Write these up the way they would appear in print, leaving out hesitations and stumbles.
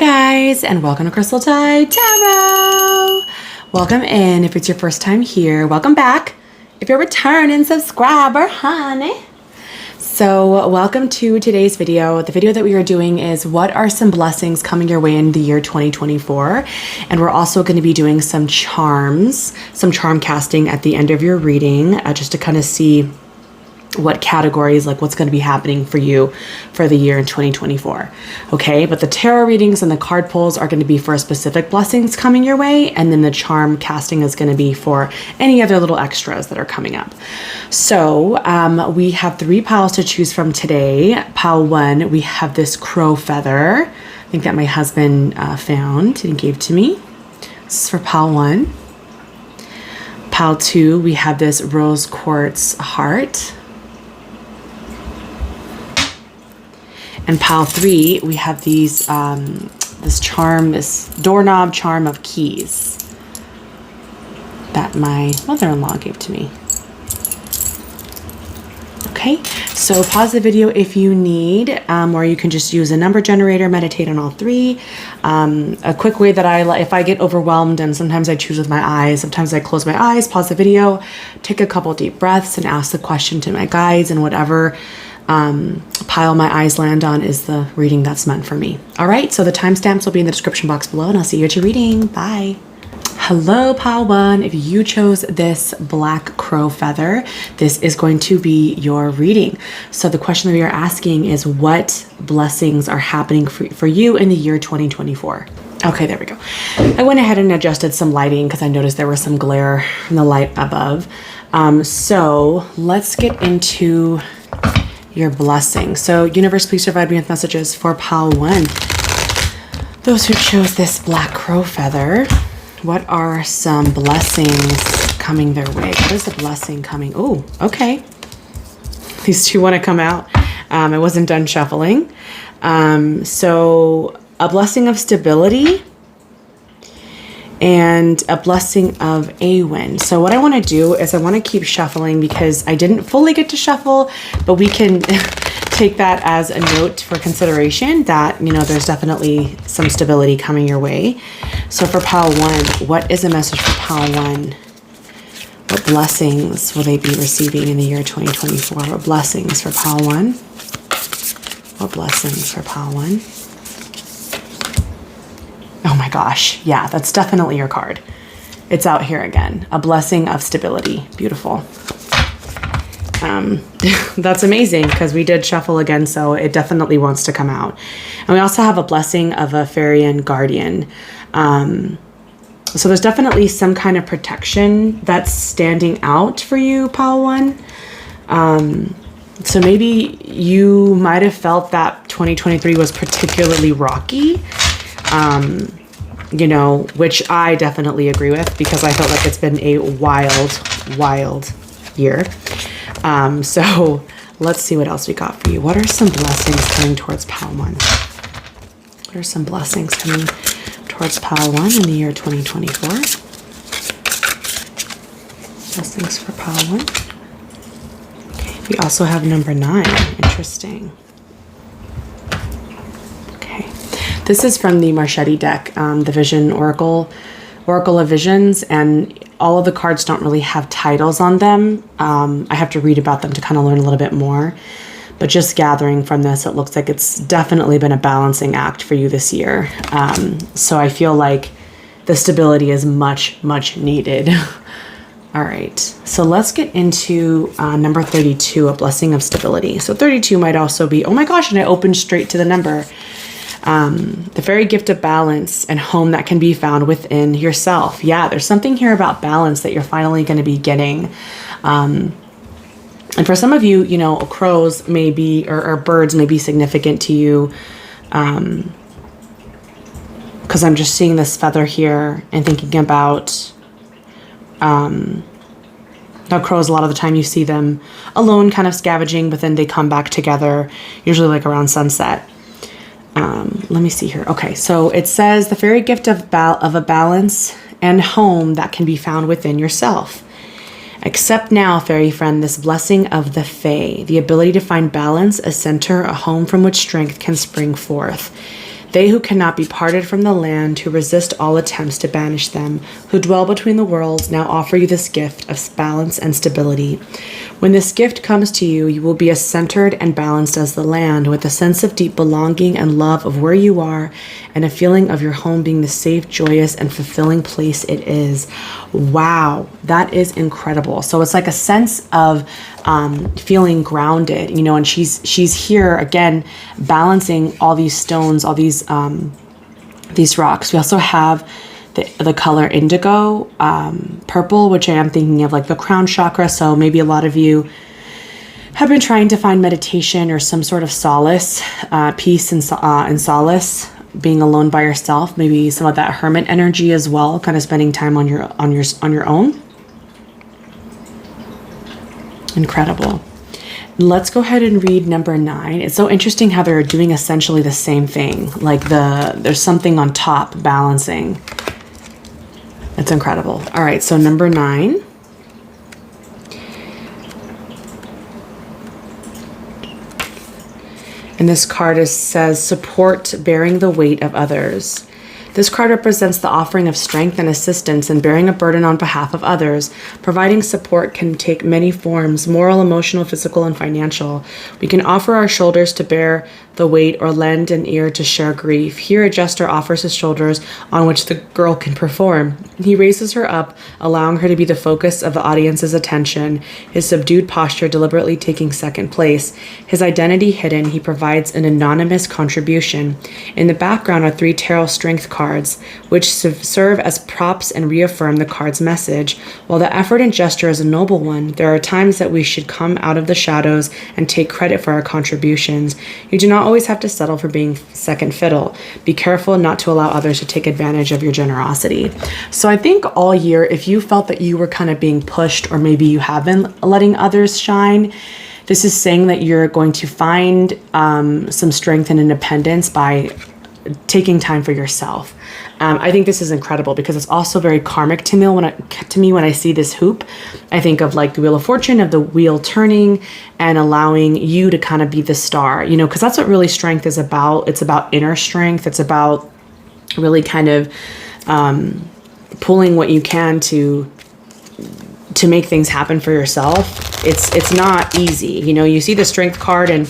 guys, and welcome to Untitled Tarot. Welcome in if it's your first time here. Welcome back if you're a returning subscriber, honey. So welcome to today's video. The video that we are doing is what are some blessings coming your way in the year 2024. And we're also going to be doing some charms, some charm casting at the end of your reading, just to kind of see what categories, like what's going to be happening for you for the year in 2024. Okay, but the tarot readings and the card pulls are going to be for specific blessings coming your way, and then the charm casting is going to be for any other little extras that are coming up. So we have 3 piles to choose from today. Pile 1, we have this crow feather, I think that my husband found and gave to me. This is for pile 1. Pile 2, we have this rose quartz heart. And pile 3, we have these, this charm, this doorknob charm of keys that my mother-in-law gave to me. Okay, so pause the video if you need, or you can just use a number generator, meditate on all 3. A quick way that if I get overwhelmed, and sometimes I choose with my eyes, sometimes I close my eyes, pause the video, take a couple deep breaths, and ask the question to my guides, and whatever pile my eyes land on is the reading that's meant for me. All right, so the timestamps will be in the description box below, and I'll see you at your reading. Bye. Hello, pile 1. If you chose this black crow feather, this is going to be your reading. So the question that we are asking is, what blessings are happening for you in the year 2024? Okay, there we go. I went ahead and adjusted some lighting because I noticed there was some glare from the light above. So let's get into your blessing. So universe, please provide me with messages for pile 1. Those who chose this black crow feather, what are some blessings coming their way? What is the blessing coming? Oh, okay. These 2 want to come out. I wasn't done shuffling. So a blessing of stability and a blessing of a win. So what I want to do is I want to keep shuffling because I didn't fully get to shuffle, but we can take that as a note for consideration that, you know, there's definitely some stability coming your way. So for pile 1, what is a message for pile 1? What blessings will they be receiving in the year 2024? What blessings for pile 1? What blessings for pile 1? Oh my gosh, yeah, that's definitely your card. It's out here again. A blessing of stability. Beautiful. That's amazing because we did shuffle again, so it definitely wants to come out. And we also have a blessing of a fairy and guardian. So there's definitely some kind of protection that's standing out for you, pile 1. So maybe you might have felt that 2023 was particularly rocky. You know, which I definitely agree with because I felt like it's been a wild year. So let's see what else we got for you. What are some blessings coming towards pile 1? What are some blessings coming towards pile 1 in the year 2024? Blessings for pile 1. Okay, we also have number 9. Interesting. This is from the Marchetti deck, the Vision Oracle of Visions, and all of the cards don't really have titles on them. I have to read about them to kind of learn a little bit more. But just gathering from this, it looks like it's definitely been a balancing act for you this year. So I feel like the stability is much needed. All right, so let's get into number 32, a blessing of stability. So 32 might also be, oh my gosh, and I opened straight to the number. The very gift of balance and home that can be found within yourself. Yeah, there's something here about balance that you're finally going to be getting. And for some of you, you know, crows may be, or birds may be significant to you. Because I'm just seeing this feather here and thinking about, now crows, a lot of the time you see them alone kind of scavenging, but then they come back together, usually like around sunset. Let me see here. Okay, so it says the fairy gift of a balance and home that can be found within yourself. Accept now, fairy friend, this blessing of the fae, the ability to find balance, a center, a home from which strength can spring forth. They who cannot be parted from the land, who resist all attempts to banish them, who dwell between the worlds, now offer you this gift of balance and stability. When this gift comes to you, you will be as centered and balanced as the land, with a sense of deep belonging and love of where you are, and a feeling of your home being the safe, joyous, and fulfilling place it is. Wow, that is incredible. So it's like a sense of feeling grounded, you know, and she's here again, balancing all these stones, all these rocks. We also have the color indigo, purple, which I am thinking of like the crown chakra. So maybe a lot of you have been trying to find meditation or some sort of solace, peace and solace, being alone by yourself. Maybe some of that hermit energy as well, kind of spending time on your own. Incredible. Let's go ahead and read number 9. It's so interesting how they're doing essentially the same thing. Like there's something on top balancing. It's incredible. All right, so number 9. And this card says, support bearing the weight of others. This card represents the offering of strength and assistance in bearing a burden on behalf of others. Providing support can take many forms: moral, emotional, physical, and financial. We can offer our shoulders to bear the weight or lend an ear to share grief. Here, a jester offers his shoulders on which the girl can perform. He raises her up, allowing her to be the focus of the audience's attention, his subdued posture deliberately taking second place. His identity hidden, he provides an anonymous contribution. In the background are 3 tarot strength cards, which serve as props and reaffirm the card's message. While the effort and gesture is a noble one, there are times that we should come out of the shadows and take credit for our contributions. You do not always have to settle for being second fiddle. Be careful not to allow others to take advantage of your generosity. So I think all year, if you felt that you were kind of being pushed, or maybe you have been letting others shine, this is saying that you're going to find some strength and independence by taking time for yourself. I think this is incredible because it's also very karmic to me. When I see this hoop, I think of like the Wheel of Fortune, of the wheel turning and allowing you to kind of be the star, you know, because that's what really strength is about. It's about inner strength. It's about really kind of pulling what you can to make things happen for yourself. It's not easy. You know, you see the strength card and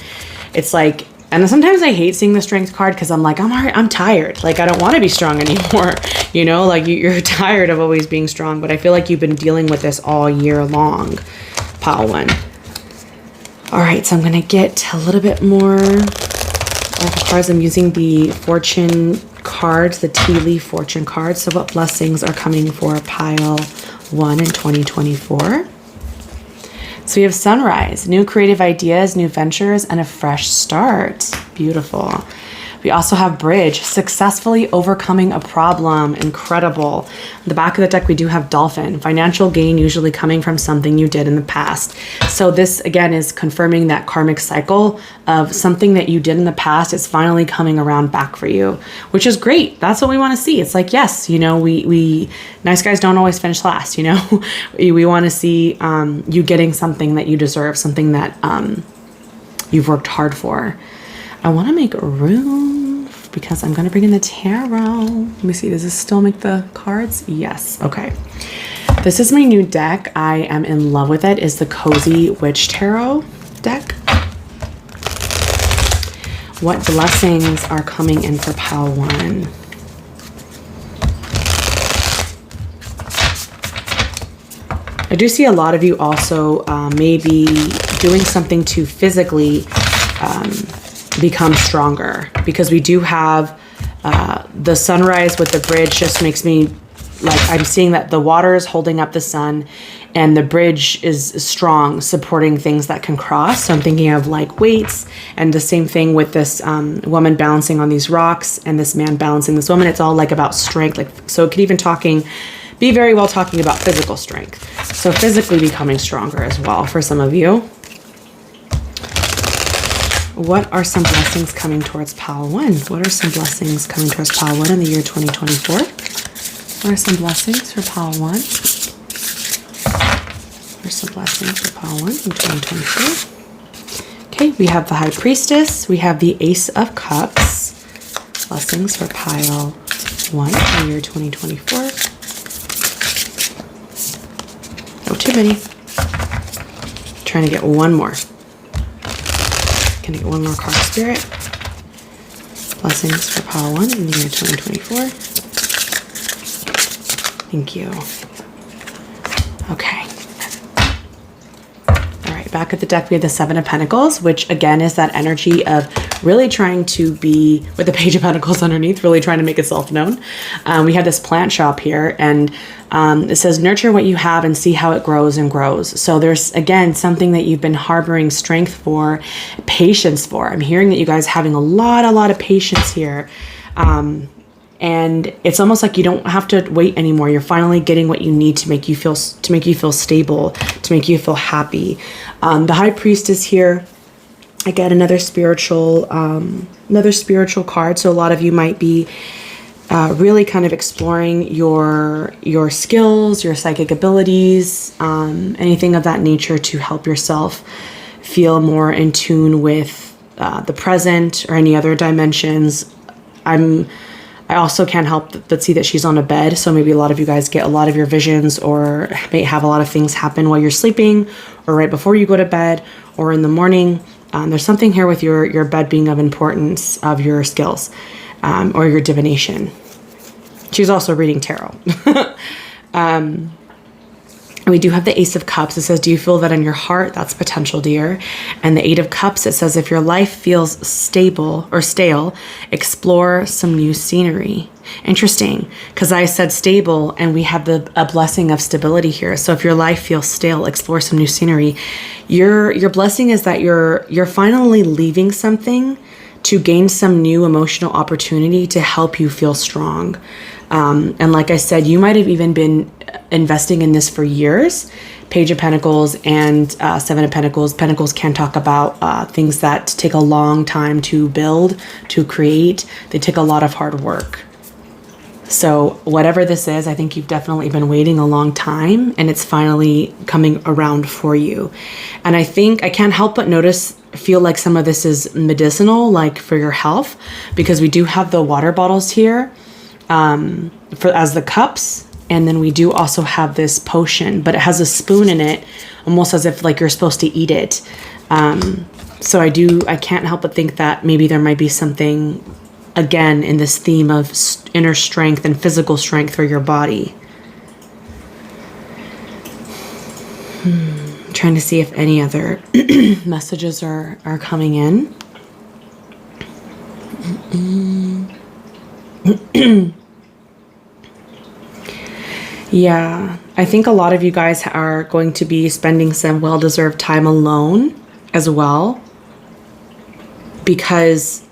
it's like, and sometimes I hate seeing the strength card because I'm like, I'm tired. Like, I don't want to be strong anymore. You know, like you're tired of always being strong, but I feel like you've been dealing with this all year long, pile 1. All right, so I'm going to get a little bit more cards. I'm using the fortune cards, the tea leaf fortune cards. So what blessings are coming for pile 1 in 2024? So we have sunrise, new creative ideas, new ventures, and a fresh start. Beautiful. We also have bridge, successfully overcoming a problem. Incredible. On the back of the deck, we do have dolphin, financial gain usually coming from something you did in the past. So this, again, is confirming that karmic cycle of something that you did in the past is finally coming around back for you, which is great. That's what we want to see. It's like, yes, you know, we nice guys don't always finish last, you know. We want to see you getting something that you deserve, something that you've worked hard for. I want to make room because I'm going to bring in the tarot. Let me see. Does this still make the cards? Yes. Okay. This is my new deck. I am in love with it. It's the Cozy Witch Tarot deck. What blessings are coming in for pile 1? I do see a lot of you also maybe doing something to physically become stronger, because we do have the sunrise with the bridge. Just makes me like, I'm seeing that the water is holding up the sun and the bridge is strong, supporting things that can cross. So I'm thinking of like weights, and the same thing with this woman balancing on these rocks and this man balancing this woman. It's all like about strength. Like, so it could even be very well talking about physical strength. So physically becoming stronger as well for some of you. What are some blessings coming towards pile 1? What are some blessings coming towards pile 1 in the year 2024? What are some blessings for pile 1? What are some blessings for pile 1 in 2024? Okay, we have the High Priestess. We have the Ace of Cups. Blessings for pile 1 for year 2024. Oh, too many. Trying to get one more. Can I get one more card, Spirit? Blessings for pile 1 in the year 2024. Thank you. Okay. All right, back at the deck, we have the Seven of Pentacles, which again is that energy of really trying to be, with the Page of Pentacles underneath, really trying to make itself known. We have this plant shop here, and it says, nurture what you have and see how it grows and grows. So there's, again, something that you've been harboring strength for, patience for. I'm hearing that you guys having a lot of patience here. And it's almost like you don't have to wait anymore. You're finally getting what you need to make you feel stable, to make you feel happy. The High Priestess here, again, another spiritual card. So a lot of you might be really kind of exploring your skills, your psychic abilities, anything of that nature to help yourself feel more in tune with the present or any other dimensions. I also can't help but see that she's on a bed. So maybe a lot of you guys get a lot of your visions or may have a lot of things happen while you're sleeping or right before you go to bed or in the morning. There's something here with your bed being of importance of your skills or your divination. She's also reading tarot. And we do have the Ace of Cups. It says, do you feel that in your heart? That's potential, dear. And the Eight of Cups, it says, if your life feels stable or stale, explore some new scenery. Interesting, because I said stable and we have a blessing of stability here. So if your life feels stale, explore some new scenery. Your blessing is that you're finally leaving something to gain some new emotional opportunity to help you feel strong. And like I said, you might have even been investing in this for years. Page of Pentacles and Seven of Pentacles. Pentacles can talk about things that take a long time to build, to create. They take a lot of hard work. So whatever this is, I think you've definitely been waiting a long time and it's finally coming around for you. And I think I can't help but feel like some of this is medicinal, like for your health, because we do have the water bottles here as the cups. And then we do also have this potion, but it has a spoon in it, almost as if like you're supposed to eat it. So I can't help but think that maybe there might be something, again, in this theme of inner strength and physical strength for your body. I'm trying to see if any other messages are coming in. Yeah, I think a lot of you guys are going to be spending some well-deserved time alone as well, because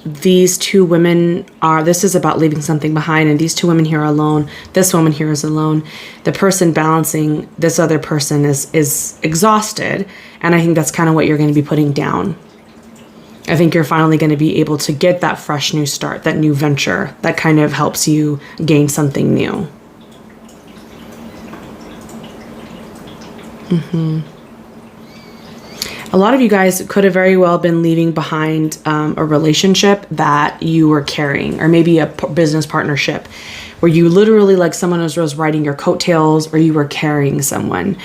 these two women this is about leaving something behind, and these two women here are alone. This woman here is alone. The person balancing this other person is exhausted, and I think that's kind of what you're going to be putting down. I think you're finally going to be able to get that fresh new start, that new venture that kind of helps you gain something new. A lot of you guys could have very well been leaving behind a relationship that you were carrying, or maybe a business partnership where you literally, like, someone was riding your coattails, or you were carrying someone.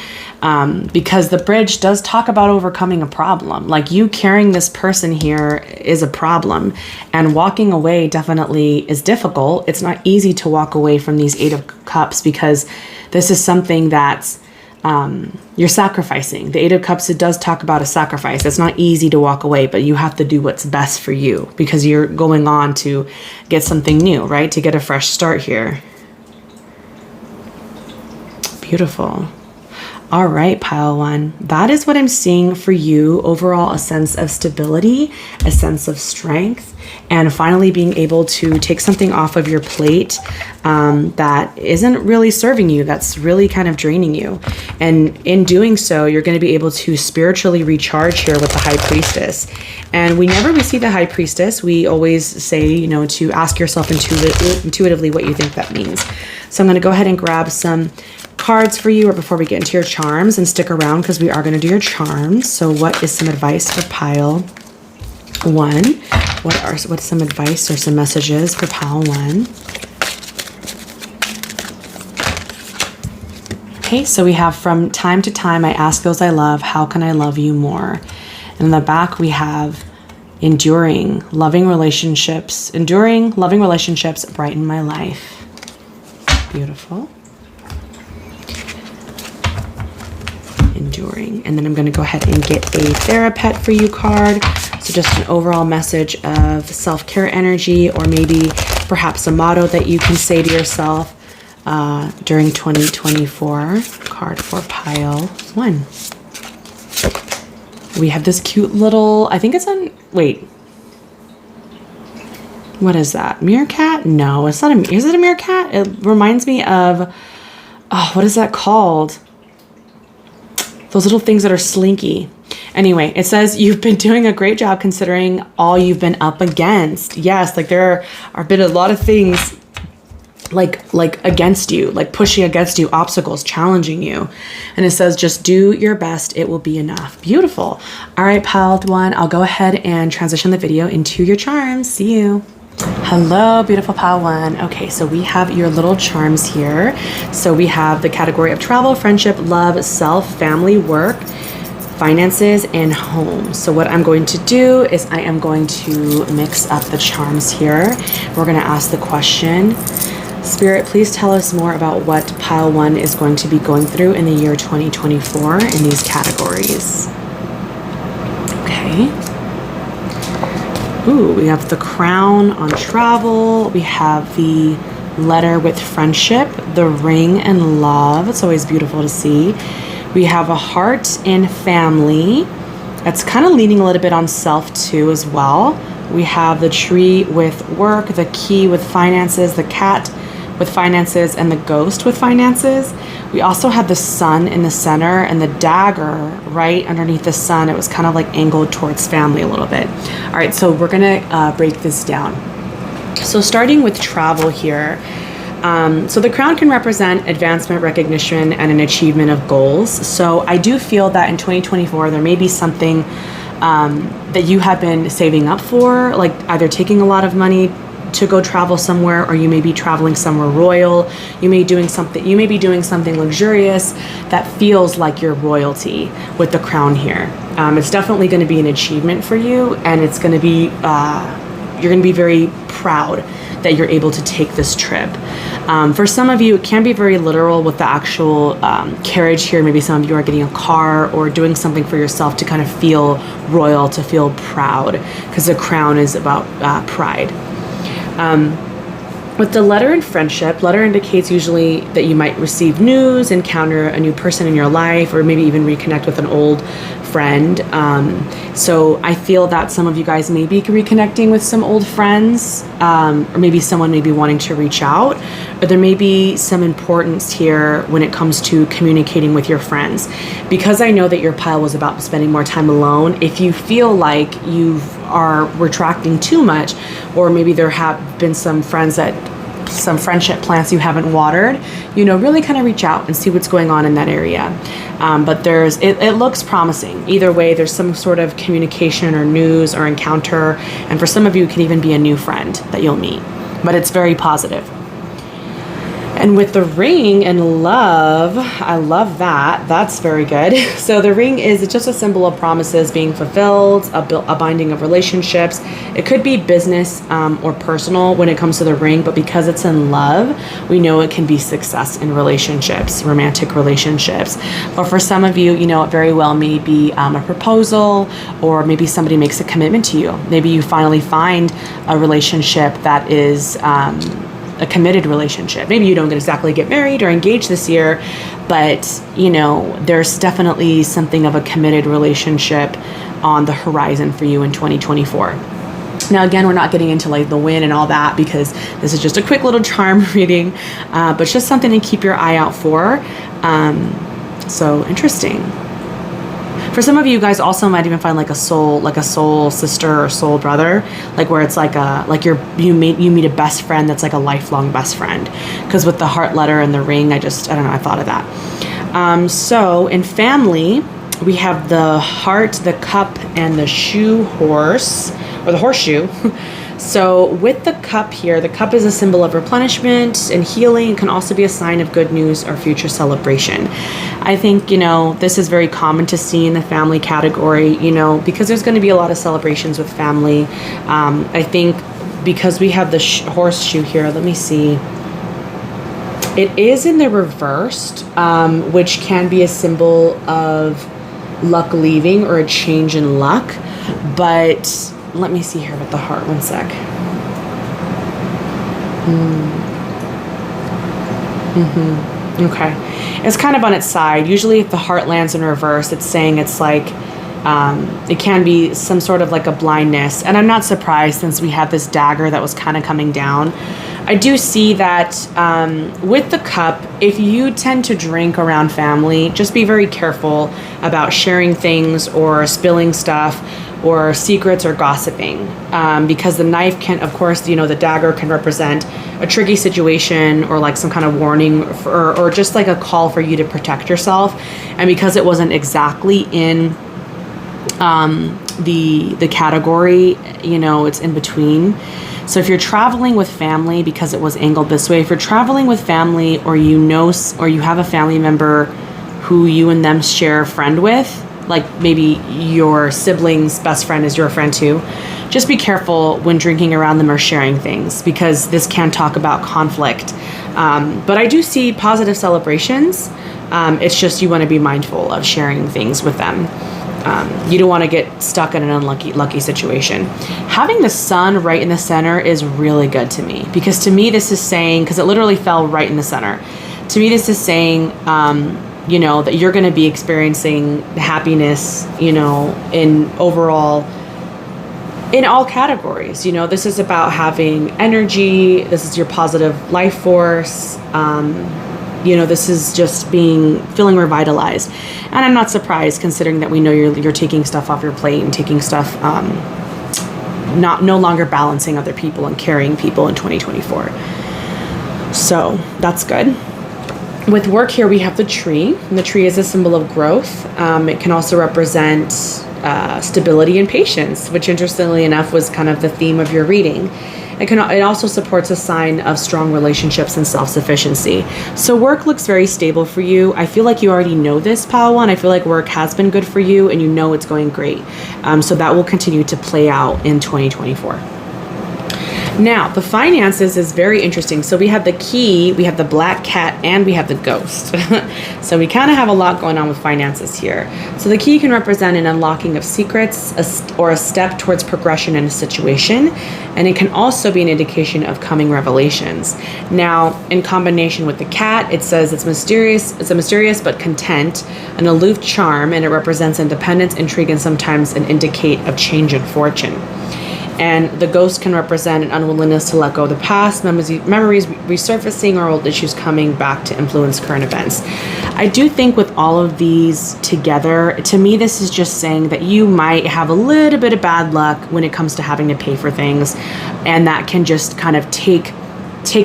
Because the bridge does talk about overcoming a problem. Like, you carrying this person here is a problem, and walking away definitely is difficult. It's not easy to walk away from these Eight of Cups, because this is something that's you're sacrificing. The Eight of Cups, it does talk about a sacrifice. It's not easy to walk away, but you have to do what's best for you, because you're going on to get something new, right? To get a fresh start here. Beautiful. All right, pile one. That is what I'm seeing for you. Overall, a sense of stability, a sense of strength, and finally being able to take something off of your plate that isn't really serving you, that's really kind of draining you. And in doing so, you're going to be able to spiritually recharge here with the High Priestess. And we never receive the High Priestess. We always say, you know, to ask yourself intuitively what you think that means. So I'm going to go ahead and grab some cards for you, or before we get into your charms, and stick around because we are going to do your charms. So what is some advice for pile one What's some advice or some messages for pile 1? Okay, so we have from time to time, I ask those I love, how can I love you more? And in the back, we have enduring, loving relationships, brighten my life. Beautiful. Enduring. And then I'm going to go ahead and get a Therapet for you card. So just an overall message of self-care energy, or maybe perhaps a motto that you can say to yourself during 2024. Card for pile 1. We have this cute little, I think it's on, wait. What is that? Meerkat? No, it's not is it a meerkat? It reminds me of, oh, what is that called? Those little things that are slinky. Anyway, it says, you've been doing a great job considering all you've been up against. Yes, like there are been a lot of things like against you, like pushing against you, obstacles, challenging you. And it says, just do your best. It will be enough. Beautiful. All right, pile 1, I'll go ahead and transition the video into your charms. See you. Hello, beautiful pile 1. Okay, so we have your little charms here. So we have the category of travel, friendship, love, self, family, work, finances, and home. So what I'm going to do is I am going to mix up the charms here. We're going to ask the question, Spirit, please tell us more about what pile 1 is going to be going through in the year 2024 in these categories. Okay. Ooh, we have the crown on travel. We have the letter with friendship, the ring and love. It's always beautiful to see. We have a heart and family. That's kind of leaning a little bit on self too as well. We have the tree with work, the key with finances, the cat with finances, and the ghost with finances. We also have the sun in the center and the dagger right underneath the sun. It was kind of like angled towards family a little bit. All right, so we're gonna break this down. So starting with travel here. So the crown can represent advancement, recognition, and an achievement of goals. So I do feel that in 2024, there may be something that you have been saving up for, like either taking a lot of money to go travel somewhere, or you may be traveling somewhere royal. You may be doing something luxurious that feels like your royalty with the crown here. It's definitely going to be an achievement for you, and it's going to be you're going to be very proud that you're able to take this trip. For some of you, it can be very literal with the actual carriage here. Maybe some of you are getting a car or doing something for yourself to kind of feel royal, to feel proud, because the crown is about pride. With the letter in friendship, letter indicates usually that you might receive news, encounter a new person in your life, or maybe even reconnect with an old friend. So I feel that some of you guys may be reconnecting with some old friends, or maybe someone may be wanting to reach out, or there may be some importance here when it comes to communicating with your friends. Because I know that your pile was about spending more time alone, if you feel like you are retracting too much, or maybe there have been some friendship plants you haven't watered, really kind of reach out and see what's going on in that area. But it looks promising. Either way, there's some sort of communication or news or encounter. And for some of you, it can even be a new friend that you'll meet, but it's very positive. And with the ring and love, I love that. That's very good. So the ring is just a symbol of promises being fulfilled, a binding of relationships. It could be business or personal when it comes to the ring, but because it's in love, we know it can be success in relationships, romantic relationships. But for some of you, it very well may be a proposal, or maybe somebody makes a commitment to you. Maybe you finally find a relationship that is a committed relationship. Maybe you don't exactly get married or engaged this year, but there's definitely something of a committed relationship on the horizon for you in 2024. Now, again, we're not getting into like the win and all that, because this is just a quick little charm reading, but it's just something to keep your eye out for. So interesting. For some of you guys also might even find like a soul sister or soul brother, like where it's like you meet a best friend that's like a lifelong best friend. Because with the heart letter and the ring, I don't know, I thought of that. So in family, We have the heart, the cup, and the shoe horse, or the horseshoe. So with the cup here, the cup is a symbol of replenishment and healing. It can also be a sign of good news or future celebration. I think, you know, this is very common to see in the family category, you know, because there's going to be a lot of celebrations with family. I think because we have the horseshoe here, let me see. It is in the reversed, which can be a symbol of luck leaving or a change in luck. But let me see here with the heart, one sec. Okay. It's kind of on its side. Usually if the heart lands in reverse, it's saying it's like, it can be some sort of like a blindness. And I'm not surprised since we have this dagger that was kind of coming down. I do see that with the cup, if you tend to drink around family, just be very careful about sharing things or spilling stuff or secrets or gossiping, because the knife can, of course, you know, the dagger can represent a tricky situation or like some kind of warning or just like a call for you to protect yourself. And because it wasn't exactly in the category, you know, it's in between. So if you're traveling with family, because it was angled this way, if you're traveling with family or you know, or you have a family member who you and them share a friend with, like maybe your sibling's best friend is your friend too, just be careful when drinking around them or sharing things, because this can talk about conflict. But I do see positive celebrations. It's just you want to be mindful of sharing things with them. You don't want to get stuck in an unlucky situation. Having the sun right in the center is really good to me, because to me this is saying, because it literally fell right in the center. To me this is saying, you know, that you're going to be experiencing happiness, you know, in overall, in all categories. You know, this is about having energy. This is your positive life force. You know, this is just feeling revitalized. And I'm not surprised, considering that we know you're taking stuff off your plate and taking stuff, no longer balancing other people and carrying people in 2024. So that's good. With work here, we have the tree, and the tree is a symbol of growth. It can also represent stability and patience, which interestingly enough was kind of the theme of your reading. It also supports a sign of strong relationships and self-sufficiency. So work looks very stable for you. I feel like you already know this, Padawan. I feel like work has been good for you and you know it's going great. So that will continue to play out in 2024. Now, the finances is very interesting. So we have the key, we have the black cat, and we have the ghost. So we kind of have a lot going on with finances here. So the key can represent an unlocking of secrets or a step towards progression in a situation. And it can also be an indication of coming revelations. Now, in combination with the cat, it says it's a mysterious but content, an aloof charm, and it represents independence, intrigue, and sometimes an indicate of change in fortune. And the ghost can represent an unwillingness to let go of the past, memories resurfacing, or old issues coming back to influence current events. I do think with all of these together, to me, this is just saying that you might have a little bit of bad luck when it comes to having to pay for things. And that can just kind of take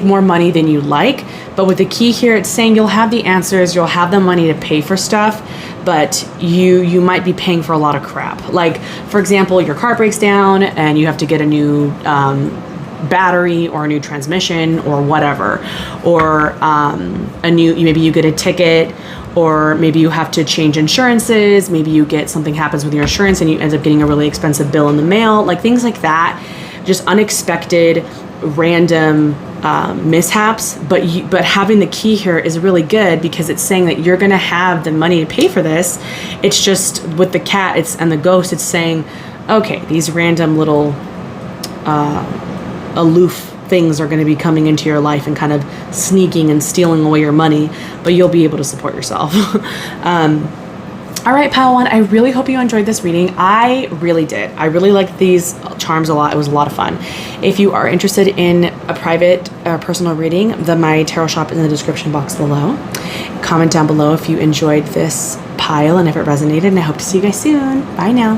more money than you like. But with the key here, it's saying you'll have the answers, you'll have the money to pay for stuff, but you might be paying for a lot of crap. Like, for example, your car breaks down and you have to get a new battery or a new transmission or whatever, or maybe you get a ticket, or maybe you have to change insurances, maybe something happens with your insurance and you end up getting a really expensive bill in the mail, like things like that, just unexpected, random mishaps. But having the key here is really good, because it's saying that you're going to have the money to pay for this. It's just with the cat and the ghost, it's saying, okay, these random little aloof things are going to be coming into your life and kind of sneaking and stealing away your money, but you'll be able to support yourself. All right, Padawan, I really hope you enjoyed this reading. I really did. I really liked these charms a lot. It was a lot of fun. If you are interested in a private personal reading, my tarot shop is in the description box below. Comment down below if you enjoyed this pile and if it resonated, and I hope to see you guys soon. Bye now.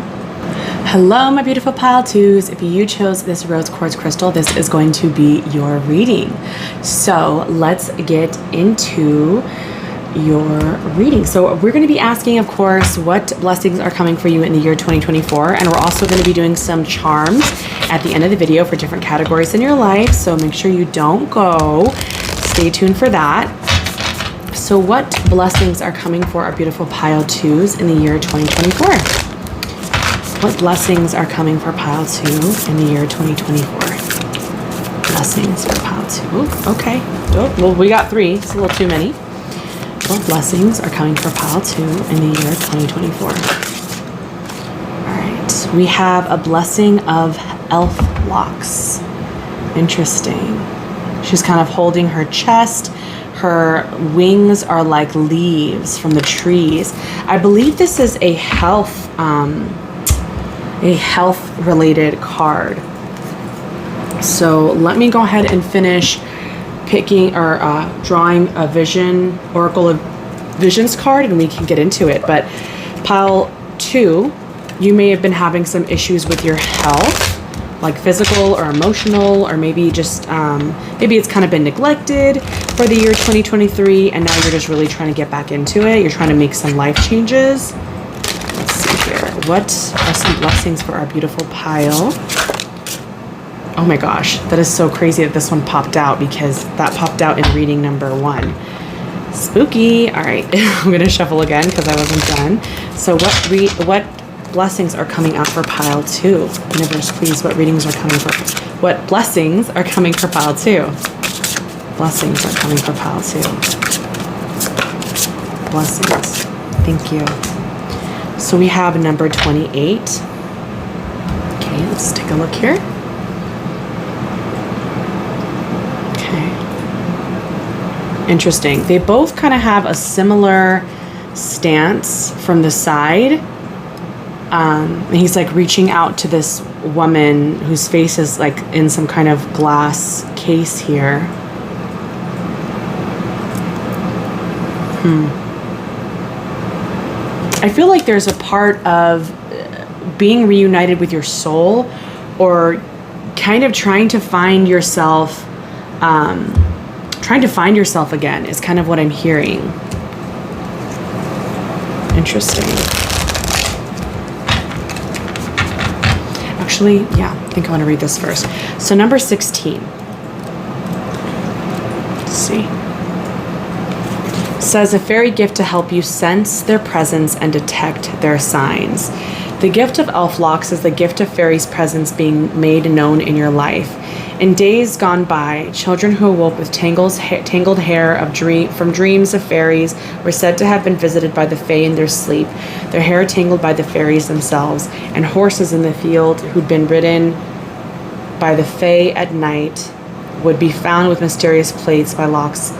Hello, my beautiful pile twos. If you chose this rose quartz crystal, this is going to be your reading. So let's get into your reading. So we're going to be asking, of course, what blessings are coming for you in the year 2024. And we're also going to be doing some charms at the end of the video for different categories in your life. So make sure you don't go. Stay tuned for that. So what blessings are coming for our beautiful pile twos in the year 2024? What blessings are coming for pile two in the year 2024? Blessings for pile two. Okay. Oh, well, we got three. It's a little too many. What blessings are coming for pile two in the year 2024? All right. We have a blessing of elf locks. Interesting. She's kind of holding her chest. Her wings are like leaves from the trees. I believe this is a health related card. So let me go ahead and finish picking or drawing a vision, Oracle of Visions card, and we can get into it. But pile two, you may have been having some issues with your health, like physical or emotional, or maybe just, maybe it's kind of been neglected for the year 2023, and now you're just really trying to get back into it. You're trying to make some life changes. Let's see here. What are some blessings for our beautiful pile? Oh my gosh, that is so crazy that this one popped out, because that popped out in reading number one. Spooky. All right, I'm gonna shuffle again because I wasn't done. So what blessings are coming out for pile two? Universe, please, what readings are coming for? What blessings are coming for pile two? Blessings are coming for pile two. Blessings. Thank you. So we have number 28. Okay, let's take a look here. Interesting. They both kind of have a similar stance from the side. And he's like reaching out to this woman whose face is like in some kind of glass case here. I feel like there's a part of being reunited with your soul, or kind of trying to find yourself, again is kind of what I'm hearing. Interesting. Actually, yeah, I think I want to read this first. So number 16. Let's see. Says a fairy gift to help you sense their presence and detect their signs. The gift of elf locks is the gift of fairies' presence being made known in your life. In days gone by, children who awoke with tangled hair from dreams of fairies were said to have been visited by the fae in their sleep, their hair tangled by the fairies themselves, and horses in the field who'd been ridden by the fae at night would be found with mysterious plaits by locks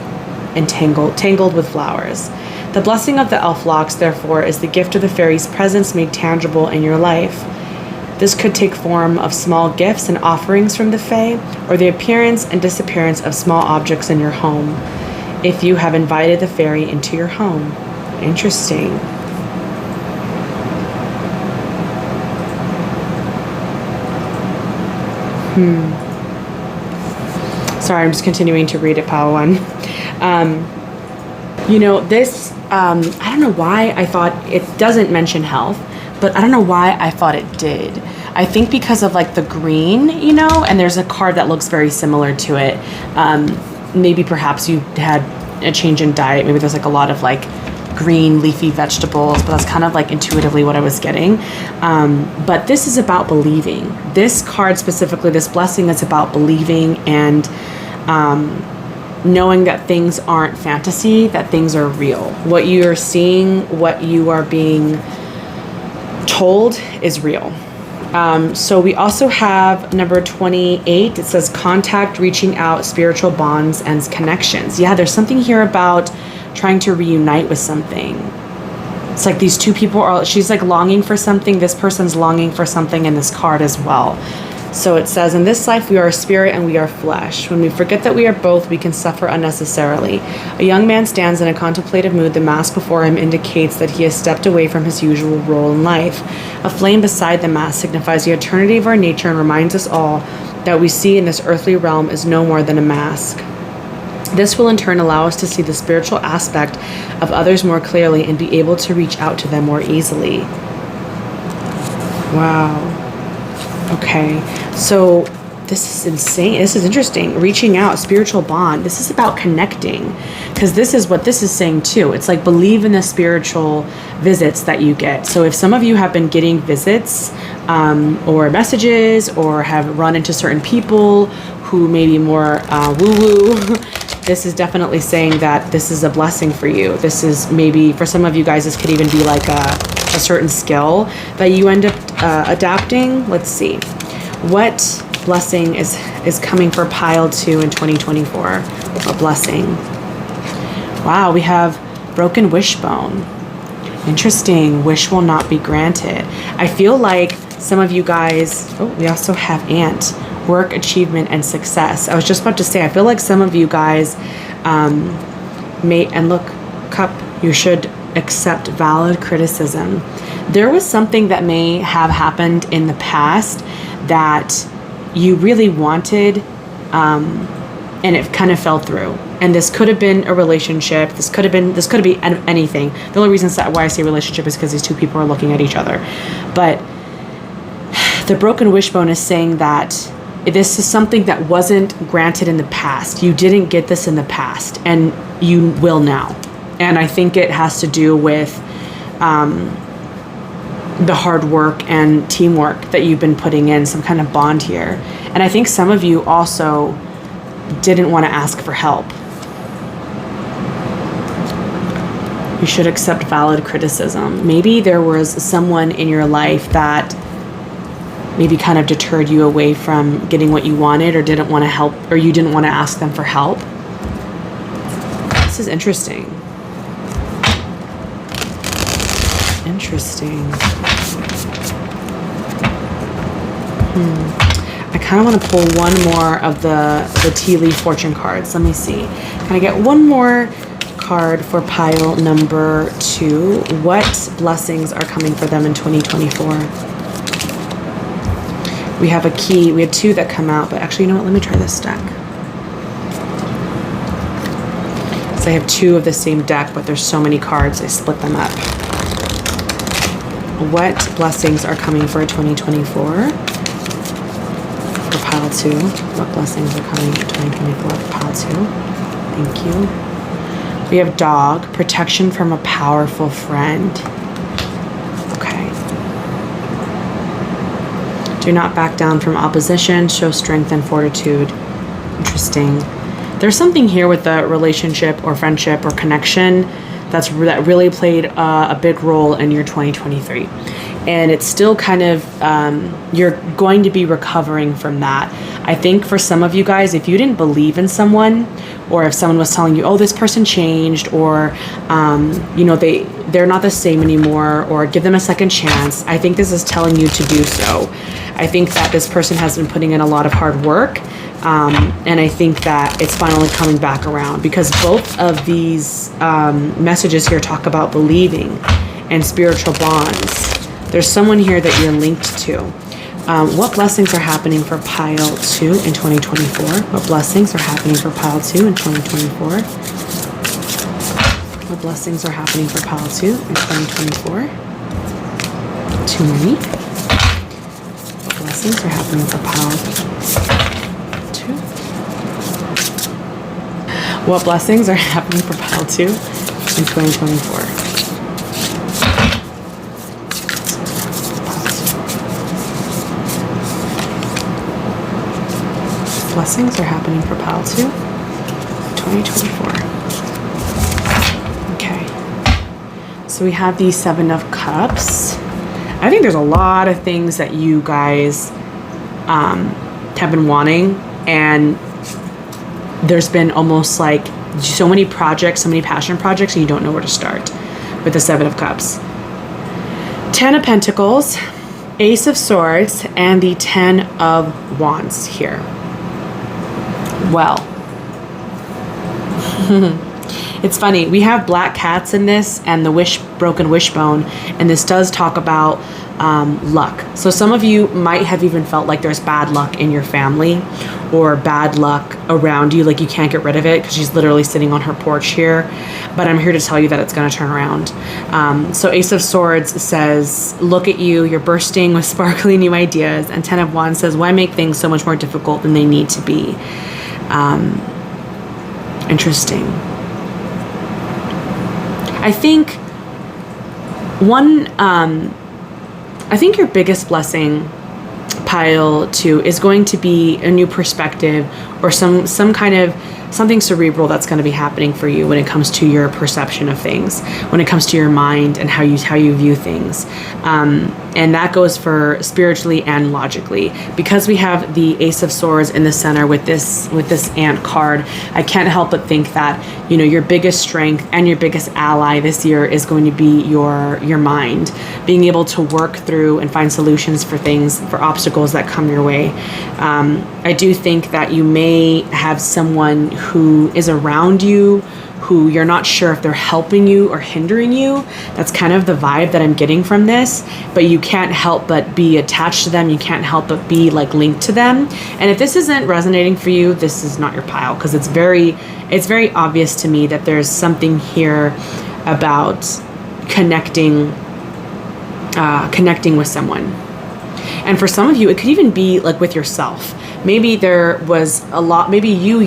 and tangled with flowers. The blessing of the elf locks, therefore, is the gift of the fairies' presence made tangible in your life. This could take form of small gifts and offerings from the fae, or the appearance and disappearance of small objects in your home, if you have invited the fairy into your home. Interesting. Sorry, I'm just continuing to read it, pile one. This, I don't know why I thought it doesn't mention health, but I don't know why I thought it did. I think because of like the green, and there's a card that looks very similar to it. Maybe perhaps you had a change in diet. Maybe there's like a lot of like green leafy vegetables, but that's kind of like intuitively what I was getting. But this is about believing. This card specifically, this blessing is about believing and knowing that things aren't fantasy, that things are real. What you are seeing, what you are being told is real. So we also have number 28. It says contact, reaching out, spiritual bonds and connections. Yeah, there's something here about trying to reunite with something. It's like these two people she's like longing for something. This person's longing for something in this card as well. So it says, in this life we are spirit and we are flesh. When we forget that we are both, we can suffer unnecessarily. A young man stands in a contemplative mood. The mask before him indicates that he has stepped away from his usual role in life. A flame beside the mask signifies the eternity of our nature and reminds us all that we see in this earthly realm is no more than a mask. This will in turn allow us to see the spiritual aspect of others more clearly and be able to reach out to them more easily. Wow. Okay. So this is insane. This is interesting. Reaching out, spiritual bond. This is about connecting, because this is what this is saying too. It's like, believe in the spiritual visits that you get. So if some of you have been getting visits or messages, or have run into certain people who may be more woo-woo, this is definitely saying that this is a blessing for you. This is maybe, for some of you guys, this could even be like a certain skill that you end up adapting. Let's see. What blessing is coming for pile 2 in 2024? A blessing. Wow, we have broken wishbone. Interesting. Wish will not be granted. I feel like some of you guys, we also have ant, work, achievement, and success. I was just about to say, I feel like some of you guys may, and look, cup, you should accept valid criticism. There was something that may have happened in the past that you really wanted, and it kind of fell through. And this could have been a relationship. This could be anything. The only reason why I say relationship is because these two people are looking at each other. But the broken wishbone is saying that this is something that wasn't granted in the past. You didn't get this in the past, and you will now. And I think it has to do with the hard work and teamwork that you've been putting in, some kind of bond here. And I think some of you also didn't want to ask for help. You should accept valid criticism. Maybe there was someone in your life that maybe kind of deterred you away from getting what you wanted, or didn't want to help, or you didn't want to ask them for help. This is interesting. Interesting. I kind of want to pull one more of the tea leaf fortune cards. Let me see. Can I get one more card for pile number 2? What blessings are coming for them in 2024? We have a key. We had 2 that come out, but actually, you know what? Let me try this deck. So I have 2 of the same deck, but there's so many cards, I split them up. What blessings are coming for 2024? For pile 2. What blessings are coming for 2024 for pile 2? Thank you. We have dog, protection from a powerful friend. Okay. Do not back down from opposition. Show strength and fortitude. Interesting. There's something here with the relationship or friendship or connection that really played a big role in your 2023. And it's still kind of, you're going to be recovering from that. I think for some of you guys, if you didn't believe in someone, or if someone was telling you, oh, this person changed, or, they're not the same anymore, or give them a second chance, I think this is telling you to do so. I think that this person has been putting in a lot of hard work. And I think that it's finally coming back around, because both of these messages here talk about believing and spiritual bonds. There's someone here that you're linked to. What blessings are happening for pile 2 in 2024? What blessings are happening for pile 2 in 2024? What blessings are happening for pile 2 in 2024? Too many. What blessings are happening for pile 2? What blessings are happening for pile 2 in 2024? Blessings are happening for pile 2 2024. Okay. So we have the 7 of Cups. I think there's a lot of things that you guys have been wanting, and there's been almost like so many projects, so many passion projects, and you don't know where to start with the 7 of Cups. 10 of Pentacles, Ace of Swords, and the 10 of Wands here. Well, It's funny. We have black cats in this and the broken wishbone, and this does talk about luck. So some of you might have even felt like there's bad luck in your family or bad luck around you, like you can't get rid of it because she's literally sitting on her porch here. But I'm here to tell you that it's going to turn around. So Ace of Swords says, look at you, you're bursting with sparkly new ideas. And Ten of Wands says, why make things so much more difficult than they need to be? Interesting. I think I think your biggest blessing, pile 2, is going to be a new perspective or some kind of something cerebral that's going to be happening for you when it comes to your perception of things, when it comes to your mind and how you view things. And that goes for spiritually and logically. Because we have the Ace of Swords in the center with this ant card, I can't help but think that, your biggest strength and your biggest ally this year is going to be your mind, being able to work through and find solutions for things, for obstacles that come your way. I do think that you may have someone who is around you who you're not sure if they're helping you or hindering you. That's kind of the vibe that I'm getting from this, but you can't help but be attached to them. You can't help but be linked to them. And if this isn't resonating for you, this is not your pile, because it's very obvious to me that there's something here about connecting with someone. And for some of you, it could even be with yourself. Maybe there was a lot, maybe you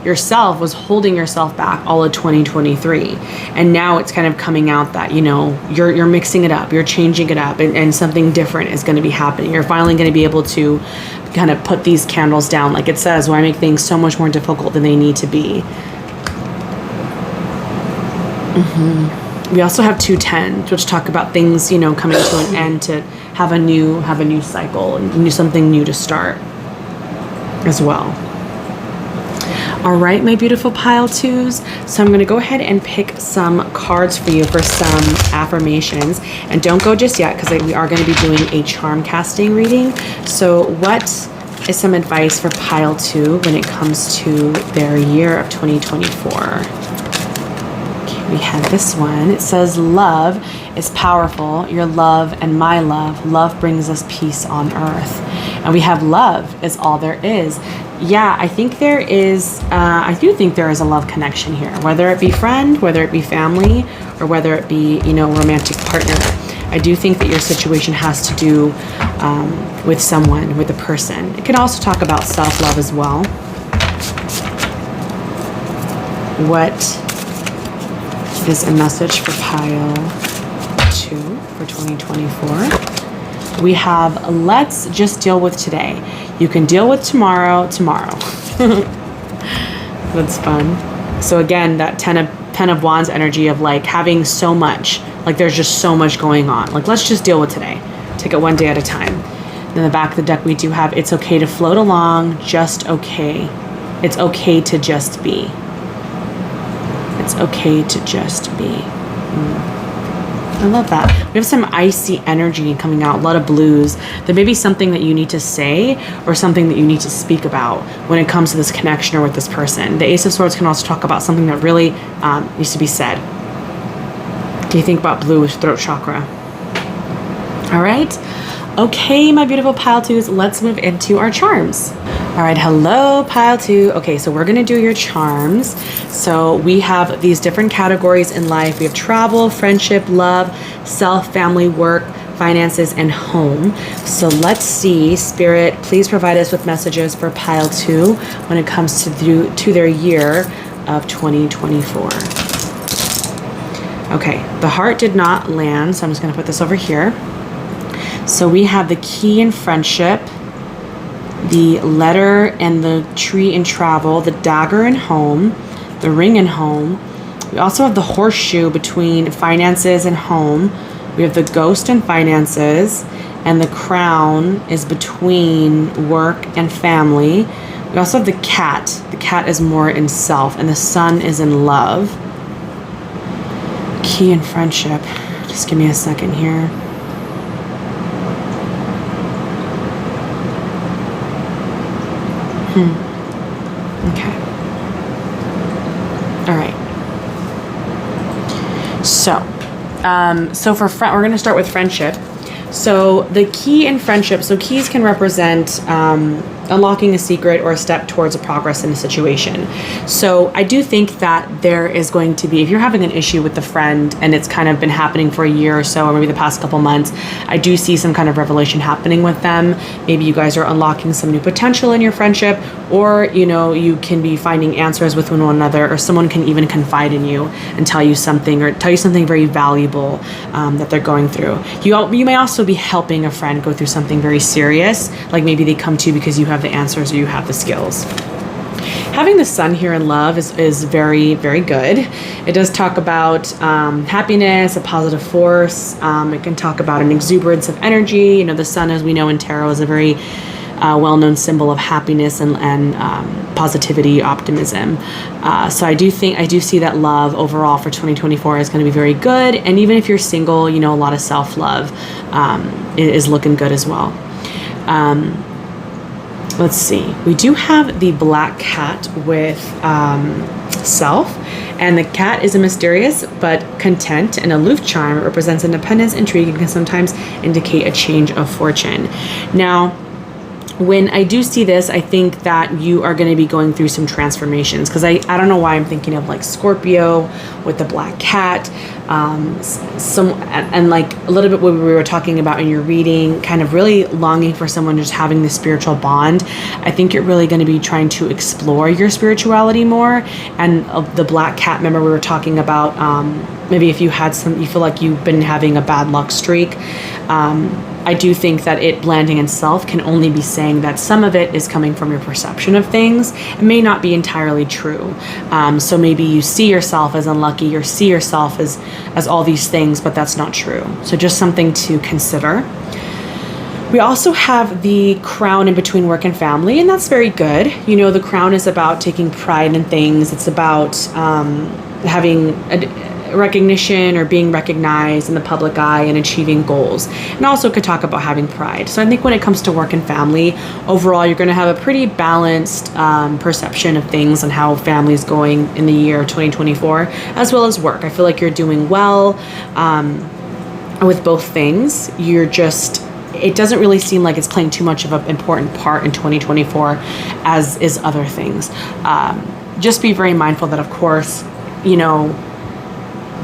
yourself was holding yourself back all of 2023, and now it's kind of coming out that you're mixing it up, you're changing it up, and something different is going to be happening. You're finally going to be able to kind of put these candles down, like it says, why make things so much more difficult than they need to be. We also have 2 10s, which talk about things coming to an end, to have a new cycle and something new to start as well. All right, my beautiful pile 2s. So I'm going to go ahead and pick some cards for you for some affirmations. And don't go just yet, because we are going to be doing a charm casting reading. So what is some advice for pile 2 when it comes to their year of 2024? Okay, we have this one. It says, love is powerful. Your love and my love. Love brings us peace on earth. And we have love is all there is. Yeah, I think there is, I do think there is a love connection here, whether it be friend, whether it be family, or whether it be, romantic partner. I do think that your situation has to do with someone, with a person. It can also talk about self-love as well. What is a message for pile 2 for 2024? We have, let's just deal with today. You can deal with tomorrow. That's fun. So again, that 10 of Wands energy of having so much, there's just so much going on. Let's just deal with today. Take it one day at a time. In the back of the deck, we do have, it's okay to float along, just okay. It's okay to just be. It's okay to just be. I love that. We have some icy energy coming out, a lot of blues. There may be something that you need to say or something that you need to speak about when it comes to this connection or with this person. The Ace of Swords can also talk about something that really needs to be said. Do you think about blue with throat chakra? All right. Okay, my beautiful pile 2s, let's move into our charms. All right, hello, pile 2. Okay, so we're going to do your charms. So we have these different categories in life. We have travel, friendship, love, self, family, work, finances, and home. So let's see, Spirit, please provide us with messages for pile 2 when it comes to their year of 2024. Okay, the heart did not land, so I'm just going to put this over here. So we have the key in friendship, the letter and the tree in travel, the dagger in home, the ring in home. We also have the horseshoe between finances and home. We have the ghost and finances, and the crown is between work and family. We also have the cat. The cat is more in self, and the sun is in love. Key in friendship. Just give me a second here. Okay. So for we're going to start with friendship. So the key in friendship, so keys can represent unlocking a secret or a step towards a progress in a situation. So I do think that there is going to be, if you're having an issue with a friend and it's kind of been happening for a year or so, or maybe the past couple months, I do see some kind of revelation happening with them. Maybe you guys are unlocking some new potential in your friendship, or, you know, you can be finding answers with one another, or someone can even confide in you and tell you something, or tell you something very valuable that they're going through. You may also be helping a friend go through something very serious, like maybe they come to you because you have the answers or you have the skills. Having the sun here in love is very, very good. It does talk about happiness, a positive force. It can talk about an exuberance of energy. You know, the sun, as we know in tarot, is a very well-known symbol of happiness and positivity, optimism. So I do see that love overall for 2024 is going to be very good. And even if you're single, you know, a lot of self-love is looking good as well. Let's see. We do have the black cat with self, and the cat is a mysterious but content and aloof charm. It represents independence, intrigue, and can sometimes indicate a change of fortune. Now, when I do see this, I think that you are going to be going through some transformations, because I don't know why I'm thinking of like Scorpio with the black cat, and like a little bit what we were talking about in your reading, kind of really longing for someone, just having this spiritual bond. I think you're really going to be trying to explore your spirituality more. And the black cat, remember we were talking about maybe if you feel like you've been having a bad luck streak. I do think that it landing in self can only be saying that some of it is coming from your perception of things. It may not be entirely true. So maybe you see yourself as unlucky or see yourself as all these things, but that's not true. So just something to consider. We also have the crown in between work and family, and that's very good. You know, the crown is about taking pride in things. It's about having recognition or being recognized in the public eye and achieving goals, and also could talk about having pride. So I think when it comes to work and family, overall you're going to have a pretty balanced perception of things and how family is going in the year 2024, as well as work. I feel like you're doing well with both things. It doesn't really seem like it's playing too much of an important part in 2024 as is other things. Just be very mindful that, of course, you know,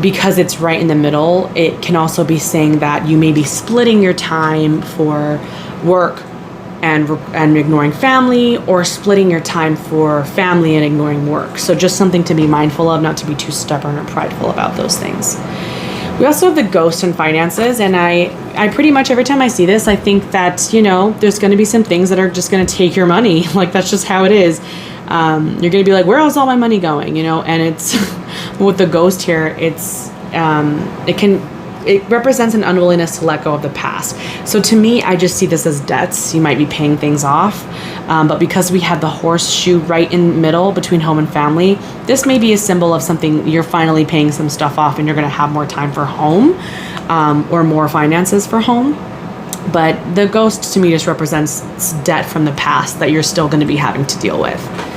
because it's right in the middle, it can also be saying that you may be splitting your time for work and ignoring family, or splitting your time for family and ignoring work. So just something to be mindful of, not to be too stubborn or prideful about those things. We also have the ghost and finances, and I pretty much every time I see this, I think that, you know, there's going to be some things that are just going to take your money. Like, that's just how it is. You're going to be like, where is all my money going? You know, and it's with the ghost here, it represents an unwillingness to let go of the past. So to me, I just see this as debts. You might be paying things off, but because we have the horseshoe right in the middle between home and family, this may be a symbol of something you're finally paying some stuff off, and you're going to have more time for home, or more finances for home. But the ghost to me just represents debt from the past that you're still going to be having to deal with.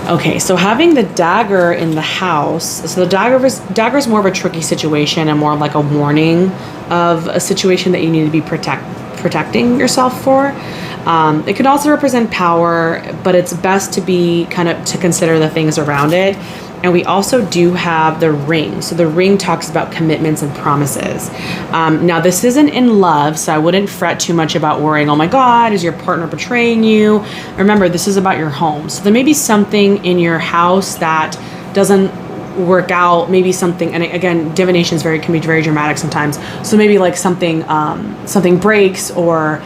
Okay, so having the dagger in the house, so the dagger is more of a tricky situation and more like a warning of a situation that you need to be protecting yourself for. It could also represent power, but it's best to be to consider the things around it. And we also do have the ring. So the ring talks about commitments and promises. Now, this isn't in love, so I wouldn't fret too much about worrying, oh my God, is your partner betraying you? Remember, this is about your home. So there may be something in your house that doesn't work out, maybe something, and again, divination can be very dramatic sometimes. So maybe like something breaks, or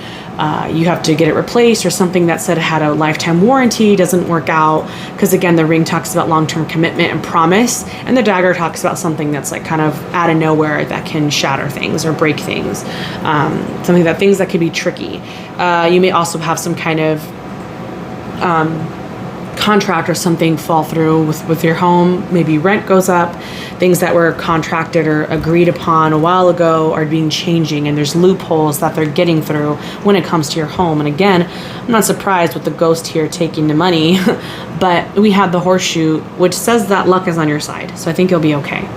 you have to get it replaced, or something that said it had a lifetime warranty doesn't work out, because again, the ring talks about long-term commitment and promise, and the dagger talks about something that's like kind of out of nowhere that can shatter things or break things, things that could be tricky. You may also have some kind of contract or something fall through with your home. Maybe rent goes up, things that were contracted or agreed upon a while ago are changing, and there's loopholes that they're getting through when it comes to your home. And again, I'm not surprised with the ghost here taking the money, but we have the horseshoe, which says that luck is on your side. So I think you'll be okay.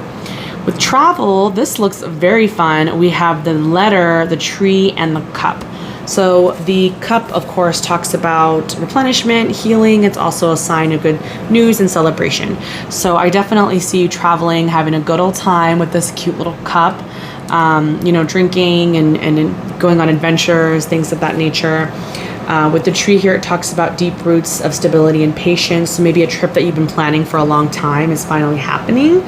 With travel, this looks very fun. We have the letter, the tree, and the cup. So the cup, of course, talks about replenishment, healing. It's also a sign of good news and celebration. So I definitely see you traveling, having a good old time with this cute little cup, drinking and going on adventures, things of that nature. With the tree here, it talks about deep roots of stability and patience. So maybe a trip that you've been planning for a long time is finally happening.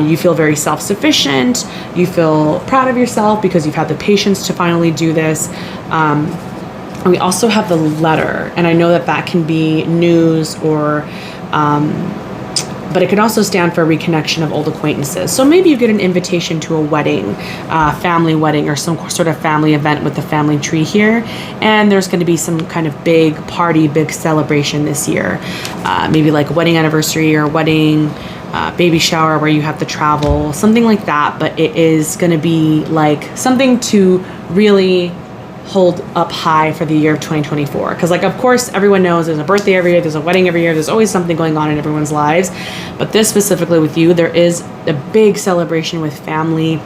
You feel very self-sufficient. You feel proud of yourself because you've had the patience to finally do this. And we also have the letter, and I know that can be news or, but it can also stand for reconnection of old acquaintances. So maybe you get an invitation to a wedding, family wedding, or some sort of family event with the family tree here, and there's going to be some kind of big party, big celebration this year. Maybe like a wedding anniversary or wedding, baby shower where you have to travel, something like that. But it is going to be like something to really hold up high for the year of 2024. Because of course, everyone knows there's a birthday every year, there's a wedding every year, there's always something going on in everyone's lives. But this specifically with you, there is a big celebration with family,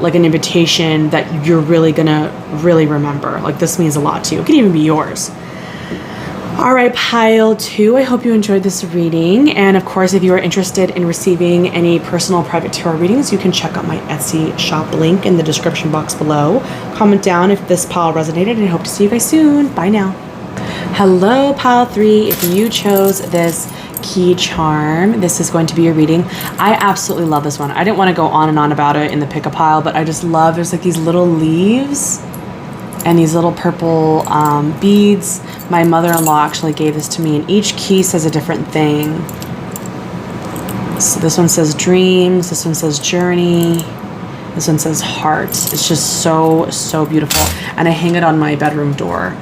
like an invitation that you're really gonna remember. This means a lot to you. It could even be yours. All right, pile 2, I hope you enjoyed this reading. And of course, if you are interested in receiving any personal private tarot readings, you can check out my Etsy shop link in the description box below. Comment down if this pile resonated, and I hope to see you guys soon. Bye now. Hello, pile 3. If you chose this key charm, this is going to be your reading. I absolutely love this one. I didn't want to go on and on about it in the pick a pile, but I just love, there's these little leaves and these little purple beads. My mother-in-law actually gave this to me, and each key says a different thing. So this one says dreams, this one says journey, this one says heart. It's just so, so beautiful. And I hang it on my bedroom door.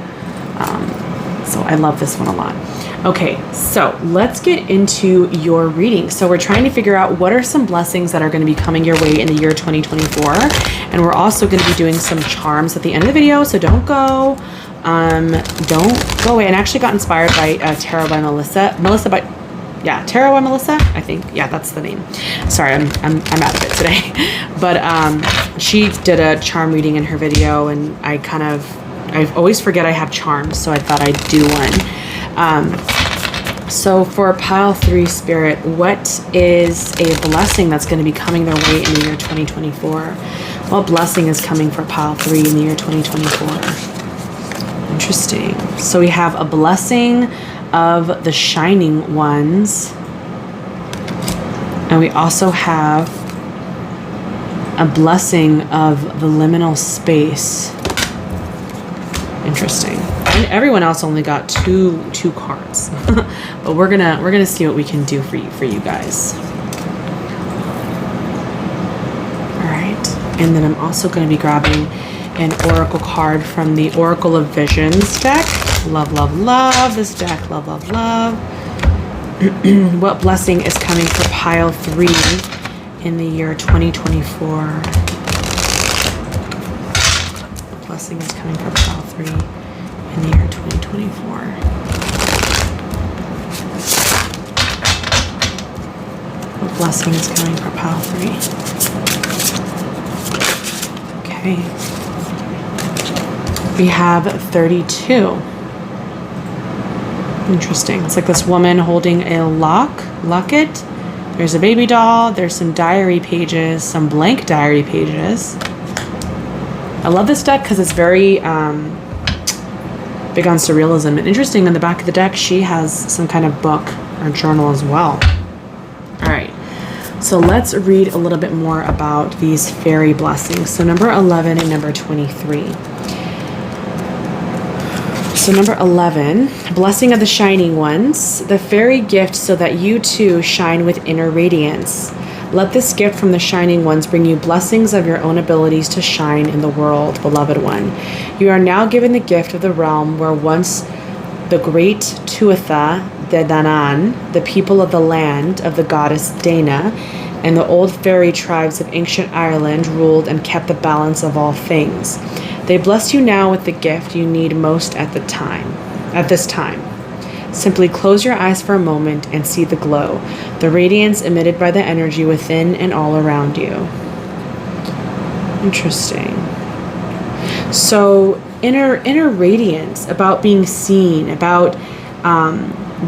So I love this one a lot. Okay, so let's get into your reading. So we're trying to figure out what are some blessings that are going to be coming your way in the year 2024. And we're also going to be doing some charms at the end of the video, so don't go away. And I actually got inspired by Tarot by Melissa. Tarot by Melissa, I think. Yeah, that's the name. Sorry, I'm out of it today. But she did a charm reading in her video, and I always forget I have charms, so I thought I'd do one. So for pile 3 spirit, what is a blessing that's going to be coming their way in the year 2024? What blessing is coming for pile 3 in the year 2024? Interesting. So we have a blessing of the shining ones, and we also have a blessing of the liminal space. Interesting. And everyone else only got two cards, but we're gonna see what we can do for you guys. All right, and then I'm also going to be grabbing an oracle card from the Oracle of Visions deck. Love, love, love this deck. Love, love, love. What blessing is coming for pile 3 in the year 2024? What blessing is coming for pile 3 in the year 2024? What blessing is coming for pile 3? Okay. We have 32. Interesting. It's like this woman holding a locket. There's a baby doll. There's some diary pages, some blank diary pages. I love this deck because it's very big on surrealism. And interesting, on the back of the deck, she has some kind of book or journal as well. All right. So let's read a little bit more about these fairy blessings. So number 11 and number 23. So number 11, blessing of the shining ones, the fairy gift so that you too shine with inner radiance. Let this gift from the shining ones bring you blessings of your own abilities to shine in the world, beloved one. You are now given the gift of the realm where once the great Tuatha De Danann, the people of the land of the goddess Dana, and the old fairy tribes of ancient Ireland ruled and kept the balance of all things. They bless you now with the gift you need most at this time. Simply close your eyes for a moment and see the glow, the radiance emitted by the energy within and all around you. Interesting. So inner radiance, about being seen, about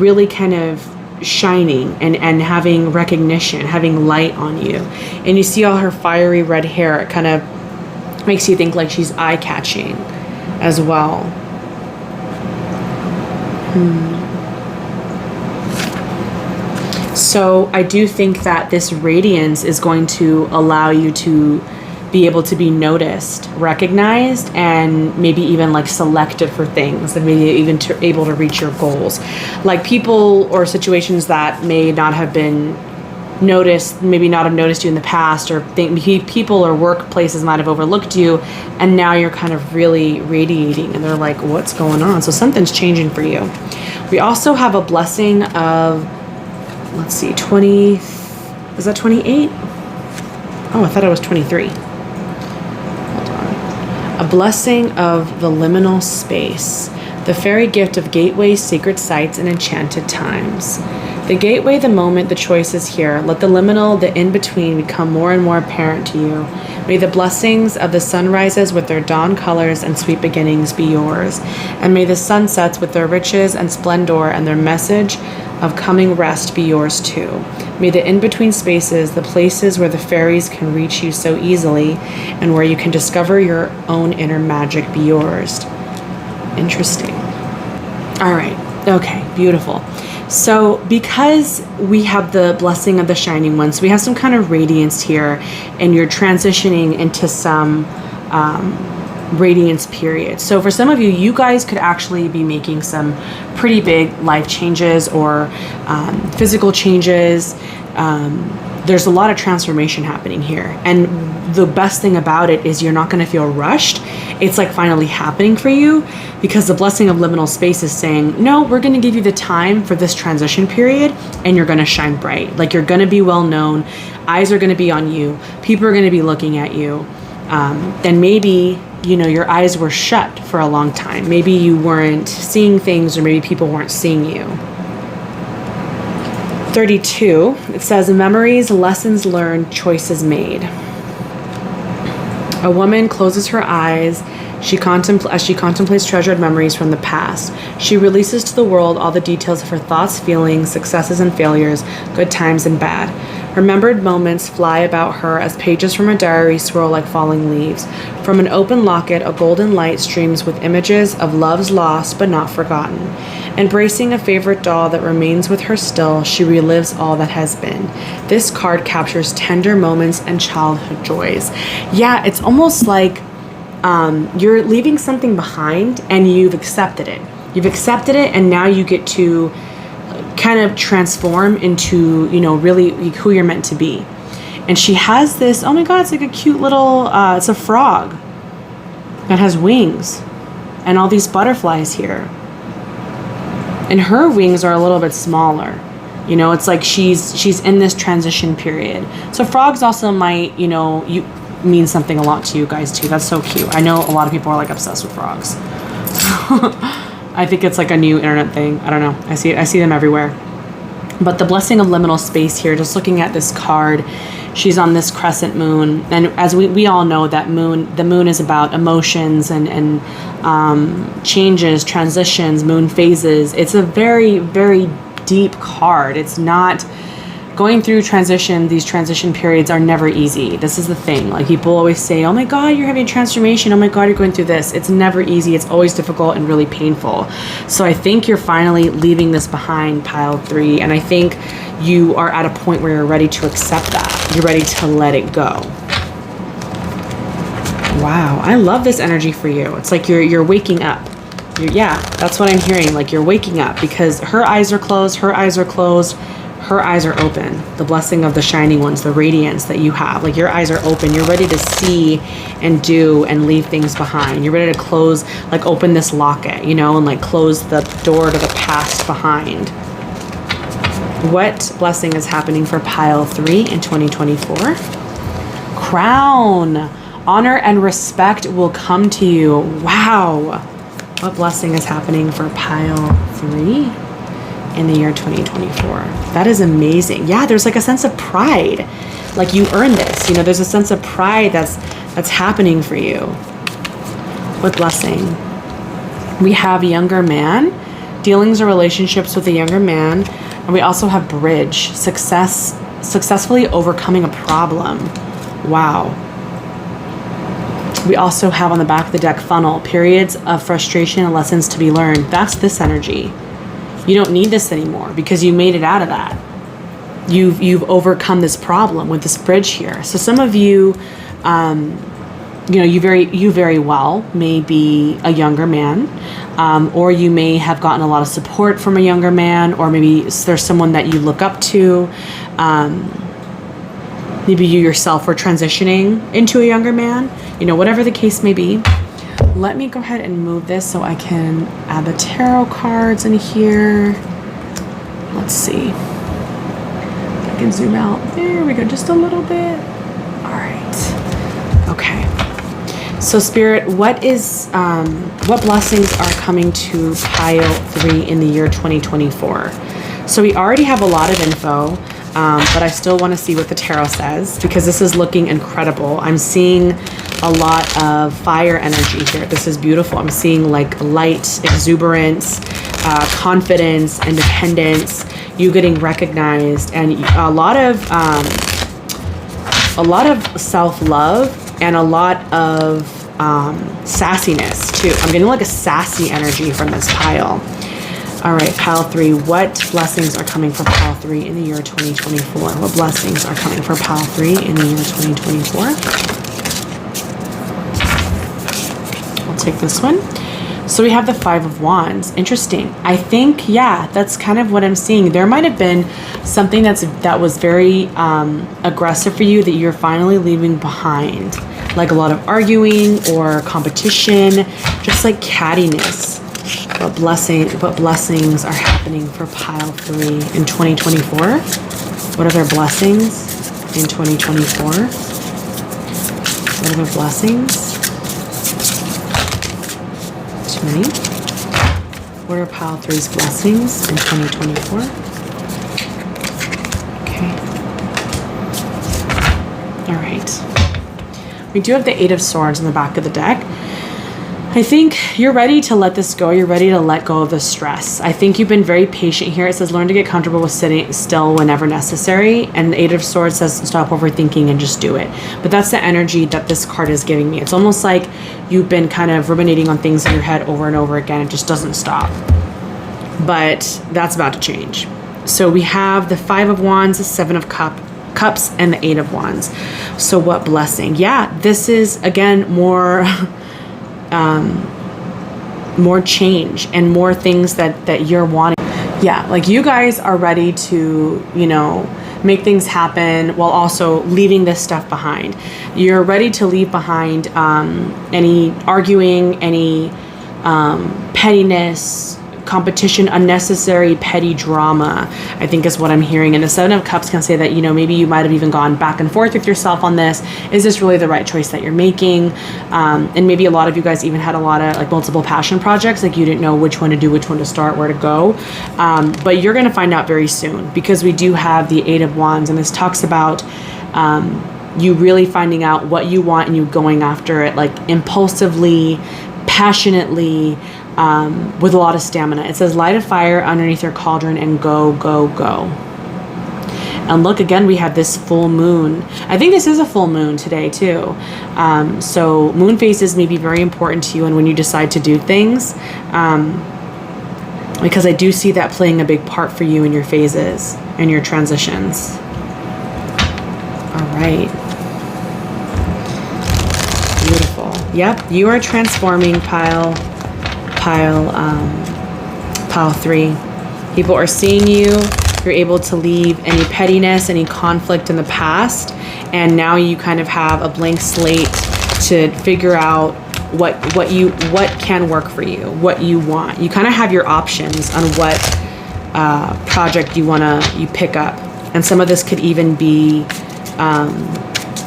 really kind of shining and having recognition, having light on you. And you see all her fiery red hair. It kind of makes you think like she's eye-catching as well. So I do think that this radiance is going to allow you to be able to be noticed, recognized, and maybe even like selected for things, and maybe even able to reach your goals. Like people or situations that may not have been noticed, maybe not have noticed you in the past, or people or workplaces might have overlooked you, and now you're kind of really radiating and they're like, what's going on? So something's changing for you. We also have a blessing of, let's see, 20, is that 28? Oh, I thought it was 23. A blessing of the liminal space, the fairy gift of gateways, sacred sites, and enchanted times. The gateway, the moment, the choice is here. Let the liminal, the in-between, become more and more apparent to you. May the blessings of the sunrises with their dawn colors and sweet beginnings be yours. And may the sunsets with their riches and splendor and their message of coming rest be yours too. May the in-between spaces, the places where the fairies can reach you so easily and where you can discover your own inner magic, be yours. Interesting. All right. Okay. Beautiful. So because we have the blessing of the shining ones, we have some kind of radiance here, and you're transitioning into some radiance period. So for some of you, you guys could actually be making some pretty big life changes or physical changes. There's a lot of transformation happening here. And the best thing about it is you're not going to feel rushed. It's like finally happening for you, because the blessing of liminal space is saying, no, we're going to give you the time for this transition period, and you're going to shine bright. Like you're going to be well known. Eyes are going to be on you. People are going to be looking at you. Then maybe, you know, your eyes were shut for a long time. Maybe you weren't seeing things, or maybe people weren't seeing you. 32, it says, memories, lessons learned, choices made. A woman closes her eyes as she contemplates treasured memories from the past. She releases to the world all the details of her thoughts, feelings, successes and failures, good times and bad. Remembered moments fly about her as pages from a diary swirl like falling leaves. From an open locket, a golden light streams with images of loves lost but not forgotten. Embracing a favorite doll that remains with her still, she relives all that has been. This card captures tender moments and childhood joys. Yeah, it's almost like you're leaving something behind and you've accepted it. You've accepted it, and now you get to kind of transform into, you know, really who you're meant to be. And she has this, oh my God, it's like a cute little, it's a frog that has wings and all these butterflies here. And her wings are a little bit smaller. You know, it's like she's in this transition period. So frogs also might, you know, mean something a lot to you guys too. That's so cute. I know a lot of people are like obsessed with frogs. I think it's like a new internet thing. I don't know. I see them everywhere. But the blessing of liminal space here, just looking at this card, she's on this crescent moon. And as we all know, that the moon is about emotions and changes, transitions, moon phases. It's a very, very deep card. It's not going through transition. These transition periods are never easy. This is the thing. Like people always say, oh my God, you're having a transformation. Oh my God, you're going through this. It's never easy. It's always difficult and really painful. So I think you're finally leaving this behind, pile 3. And I think you are at a point where you're ready to accept that. You're ready to let it go. Wow. I love this energy for you. It's like you're waking up. Yeah, that's what I'm hearing. Like you're waking up, because her eyes are closed. Her eyes are closed. Her eyes are open. The blessing of the shining ones, the radiance that you have. Like your eyes are open. You're ready to see and do and leave things behind. You're ready to close, like open this locket, you know, and like close the door to the past behind. What blessing is happening for pile 3 in 2024? Crown. Honor and respect will come to you. Wow. What blessing is happening for pile 3? in the year 2024. That is amazing. Yeah, there's like a sense of pride. Like you earned this. You know, there's a sense of pride that's happening for you. What blessing. We have younger man, dealings or relationships with a younger man. And we also have bridge, successfully overcoming a problem. Wow. We also have on the back of the deck funnel, periods of frustration and lessons to be learned. That's this energy. You don't need this anymore because you made it out of that. You've overcome this problem with this bridge here. So some of you, you know, you very well may be a younger man, or you may have gotten a lot of support from a younger man, or maybe there's someone that you look up to. Maybe you yourself were transitioning into a younger man, you know, whatever the case may be. Let me go ahead and move this so I can add the tarot cards in here. Let's see. I can zoom out. There we go, just a little bit. All right. Okay. So Spirit, what blessings are coming to pile 3 in the year 2024? So we already have a lot of info. But I still want to see what the tarot says because this is looking incredible. I'm seeing a lot of fire energy here. This is beautiful. I'm seeing like light, exuberance, confidence, independence, you getting recognized, and a lot of self-love and a lot of sassiness too. I'm getting like a sassy energy from this pile. All right, pile 3. What blessings are coming for pile 3 in the year 2024? What blessings are coming for pile 3 in the year 2024? I'll take this one. So we have the 5 of Wands. Interesting. I think, yeah, that's kind of what I'm seeing. There might have been something that was very aggressive for you that you're finally leaving behind. Like a lot of arguing or competition, just like cattiness. What blessings are happening for pile 3 in 2024? What are their blessings in 2024? What are their blessings? Too many. What are pile 3's blessings in 2024? Okay. All right. We do have the 8 of Swords in the back of the deck. I think you're ready to let this go. You're ready to let go of the stress. I think you've been very patient here. It says learn to get comfortable with sitting still whenever necessary. And the 8 of Swords says stop overthinking and just do it. But that's the energy that this card is giving me. It's almost like you've been kind of ruminating on things in your head over and over again. It just doesn't stop. But that's about to change. So we have the 5 of Wands, the 7 of Cups, and the 8 of Wands. So what blessing? Yeah, this is, again, more change and more things that you're wanting. Yeah, like you guys are ready to, you know, make things happen while also leaving this stuff behind. You're ready to leave behind any arguing, any pettiness, competition, unnecessary petty drama, I think is what I'm hearing. And the 7 of Cups can say that, you know, maybe you might have even gone back and forth with yourself on this. Is this really the right choice that you're making? And maybe a lot of you guys even had a lot of like multiple passion projects, like you didn't know which one to do, which one to start, where to go. But you're going to find out very soon because we do have the 8 of Wands, and this talks about you really finding out what you want and you going after it like impulsively, passionately, with a lot of stamina. It says light a fire underneath your cauldron and go, go, go. And look, again, we have this full moon. I think this is a full moon today too. So moon phases may be very important to you and when you decide to do things, because I do see that playing a big part for you in your phases and your transitions. All right. Beautiful. Yep, you are transforming pile 3. People are seeing you. You're able to leave any pettiness, any conflict in the past, and now you kind of have a blank slate to figure out what can work for you, what you want. You kind of have your options on what project you pick up, and some of this could even be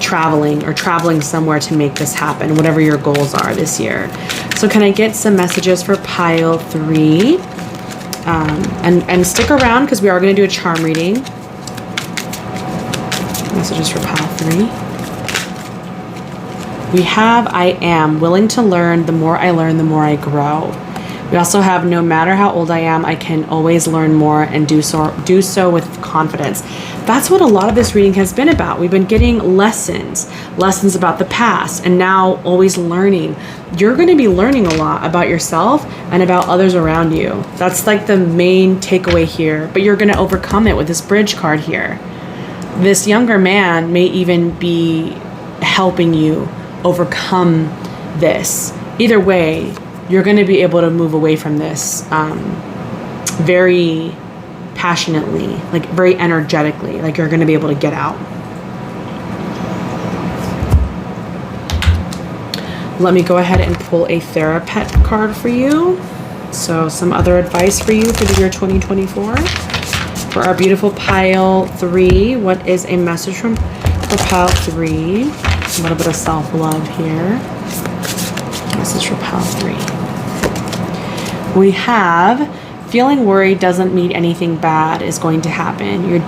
traveling somewhere to make this happen, whatever your goals are this year. So can I get some messages for pile 3 And stick around because we are going to do a charm reading. Messages for pile 3. We have I am willing to learn. The more I learn, the more I grow. We also have no matter how old I am, I can always learn more and do so with confidence. That's what a lot of this reading has been about. We've been getting lessons about the past, and now always learning. You're going to be learning a lot about yourself and about others around you. That's like the main takeaway here, but you're going to overcome it with this bridge card here. This younger man may even be helping you overcome this. Either way, you're going to be able to move away from this very passionately, like very energetically, like you're going to be able to get out. Let me go ahead and pull a therapet card for you. So some other advice for you for the year 2024. For our beautiful pile 3, what is a message for pile 3? A little bit of self-love here. Message for pile 3. We have feeling worried doesn't mean anything bad is going to happen. You're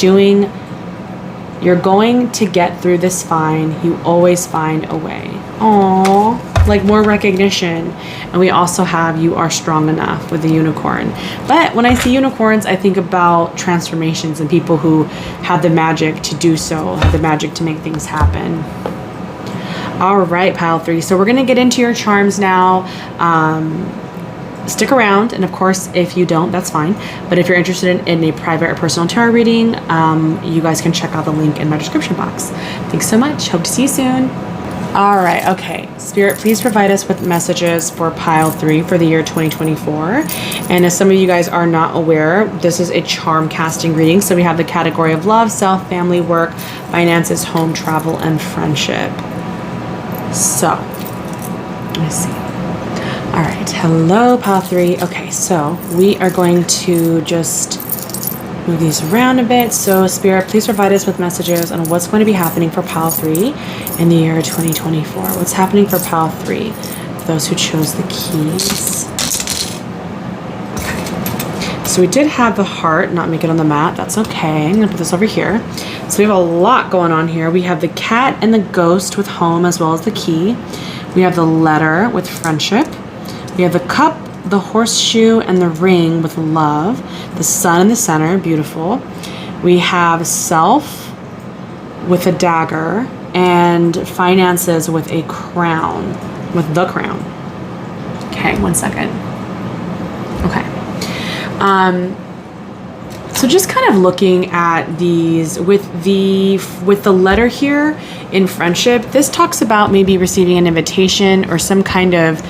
going to get through this fine. You always find a way. Aww. Like more recognition. And we also have you are strong enough with the unicorn. But when I see unicorns, I think about transformations and people who have the magic to do so, have the magic to make things happen. All right, pile 3. So we're going to get into your charms now. Stick around, and of course, if you don't, that's fine. But if you're interested in a private or personal tarot reading, you guys can check out the link in my description box. Thanks so much. Hope to see you soon. All right, okay. Spirit, please provide us with messages for pile 3 for the year 2024. And as some of you guys are not aware, this is a charm casting reading. So we have the category of love, self, family, work, finances, home, travel, and friendship. So, let's see. All right, hello, pile 3. Okay, so we are going to just move these around a bit. So, Spirit, please provide us with messages on what's going to be happening for pile 3 in the year 2024. What's happening for pile 3? For those who chose the keys. Okay. So we did have the heart not make it on the mat. That's okay. I'm going to put this over here. So we have a lot going on here. We have the cat and the ghost with home as well as the key. We have the letter with friendship. We have the cup, the horseshoe, and the ring with love. The sun in the center, beautiful. We have self with a dagger and finances with a crown, with the crown. Okay, one second. Okay. So just kind of looking at these with the letter here in friendship, this talks about maybe receiving an invitation or some kind of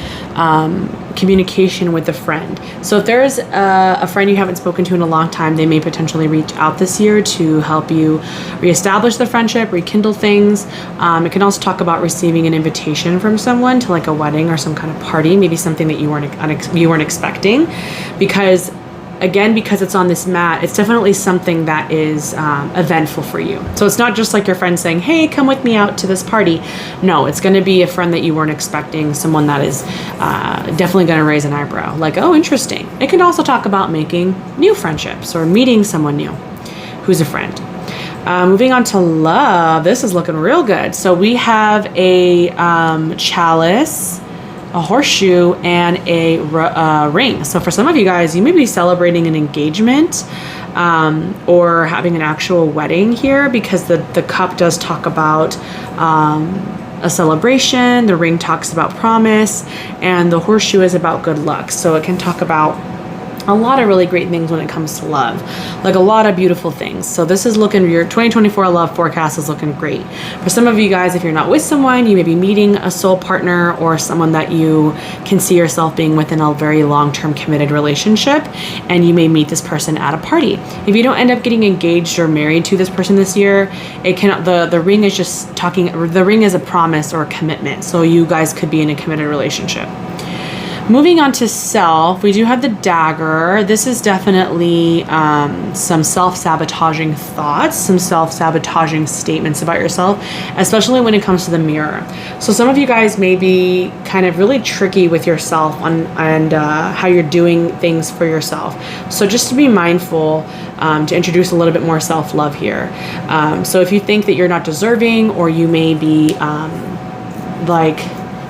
communication with a friend. So if there's a friend you haven't spoken to in a long time, they may potentially reach out this year to help you reestablish the friendship, rekindle things. It can also talk about receiving an invitation from someone to like a wedding or some kind of party, maybe something that you weren't expecting, because it's on this mat, it's definitely something that is eventful for you. So it's not just like your friend saying, hey, come with me out to this party. No, it's going to be a friend that you weren't expecting, someone that is definitely going to raise an eyebrow. Like, oh, interesting. It can also talk about making new friendships or meeting someone new who's a friend. Moving on to love. This is looking real good. So we have a chalice, a horseshoe, and a ring. So for some of you guys, you may be celebrating an engagement or having an actual wedding here, because the cup does talk about a celebration, the ring talks about promise, and the horseshoe is about good luck. So it can talk about a lot of really great things when it comes to love, like a lot of beautiful things. So this is looking, your 2024 love forecast is looking great. For some of you guys, if you're not with someone, you may be meeting a soul partner or someone that you can see yourself being within a very long-term committed relationship, and you may meet this person at a party. If you don't end up getting engaged or married to this person this year, it can, the ring is just talking, the ring is a promise or a commitment. So you guys could be in a committed relationship. Moving on to self, we do have the dagger. This is definitely some self-sabotaging thoughts, some self-sabotaging statements about yourself, especially when it comes to the mirror. So some of you guys may be kind of really tricky with yourself and how you're doing things for yourself. So just to be mindful, to introduce a little bit more self-love here. So if you think that you're not deserving, or you may be like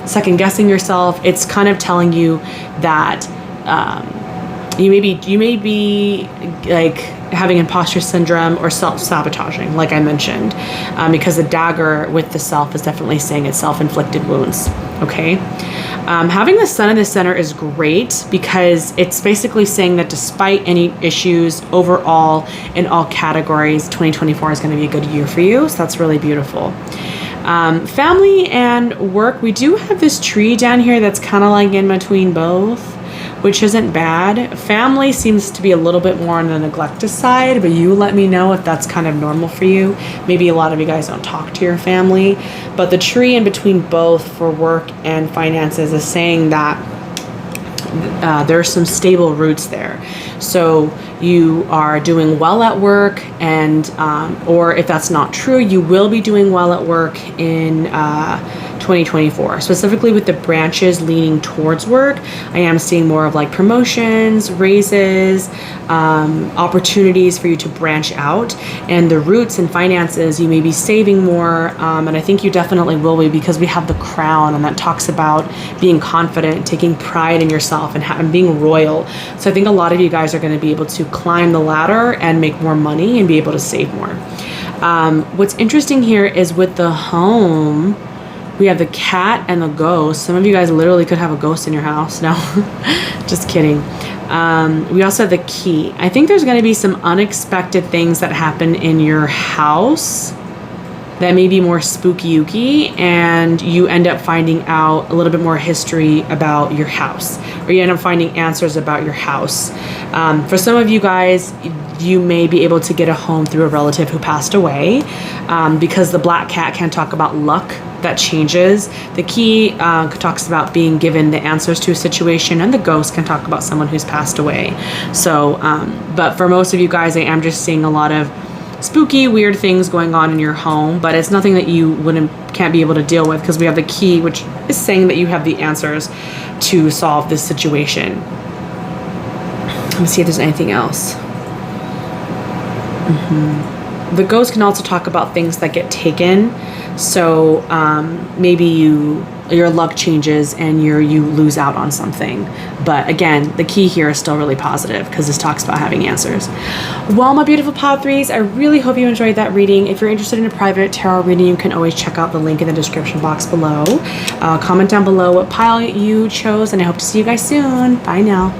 second guessing yourself, it's kind of telling you that you may be like having imposter syndrome or self-sabotaging, like I mentioned, because the dagger with the self is definitely saying it's self-inflicted wounds. Okay, having the sun in the center is great because it's basically saying that despite any issues overall in all categories, 2024 is going to be a good year for you. So that's really beautiful. Family and work, we do have this tree down here that's kind of like in between both, which isn't bad. Family seems to be a little bit more on the neglected side, but you let me know if that's kind of normal for you. Maybe a lot of you guys don't talk to your family, but the tree in between both for work and finances is saying that there are some stable roots there. So you are doing well at work, and or if that's not true, you will be doing well at work in 2024, specifically with the branches leaning towards work. I am seeing more of like promotions, raises, opportunities for you to branch out. And the roots and finances, you may be saving more, and I think you definitely will be, because we have the crown, and that talks about being confident, taking pride in yourself, and being royal. So I think a lot of you guys are going to be able to climb the ladder and make more money and be able to save more. What's interesting here is with the home, we have the cat and the ghost. Some of you guys literally could have a ghost in your house. No, just kidding. We also have the key. I think there's going to be some unexpected things that happen in your house that may be more spooky-ooky, and you end up finding out a little bit more history about your house, or you end up finding answers about your house. For some of you guys, you may be able to get a home through a relative who passed away, because the black cat can talk about luck that changes. The key talks about being given the answers to a situation, and the ghost can talk about someone who's passed away. So, but for most of you guys, I am just seeing a lot of spooky, weird things going on in your home, but it's nothing that you can't be able to deal with, because we have the key, which is saying that you have the answers to solve this situation. Let me see if there's anything else. The ghost can also talk about things that get taken. So maybe your luck changes and you lose out on something. But again, the key here is still really positive, because this talks about having answers. Well, my beautiful pod threes, I really hope you enjoyed that reading. If you're interested in a private tarot reading, you can always check out the link in the description box below. Comment down below what pile you chose, and I hope to see you guys soon. Bye now.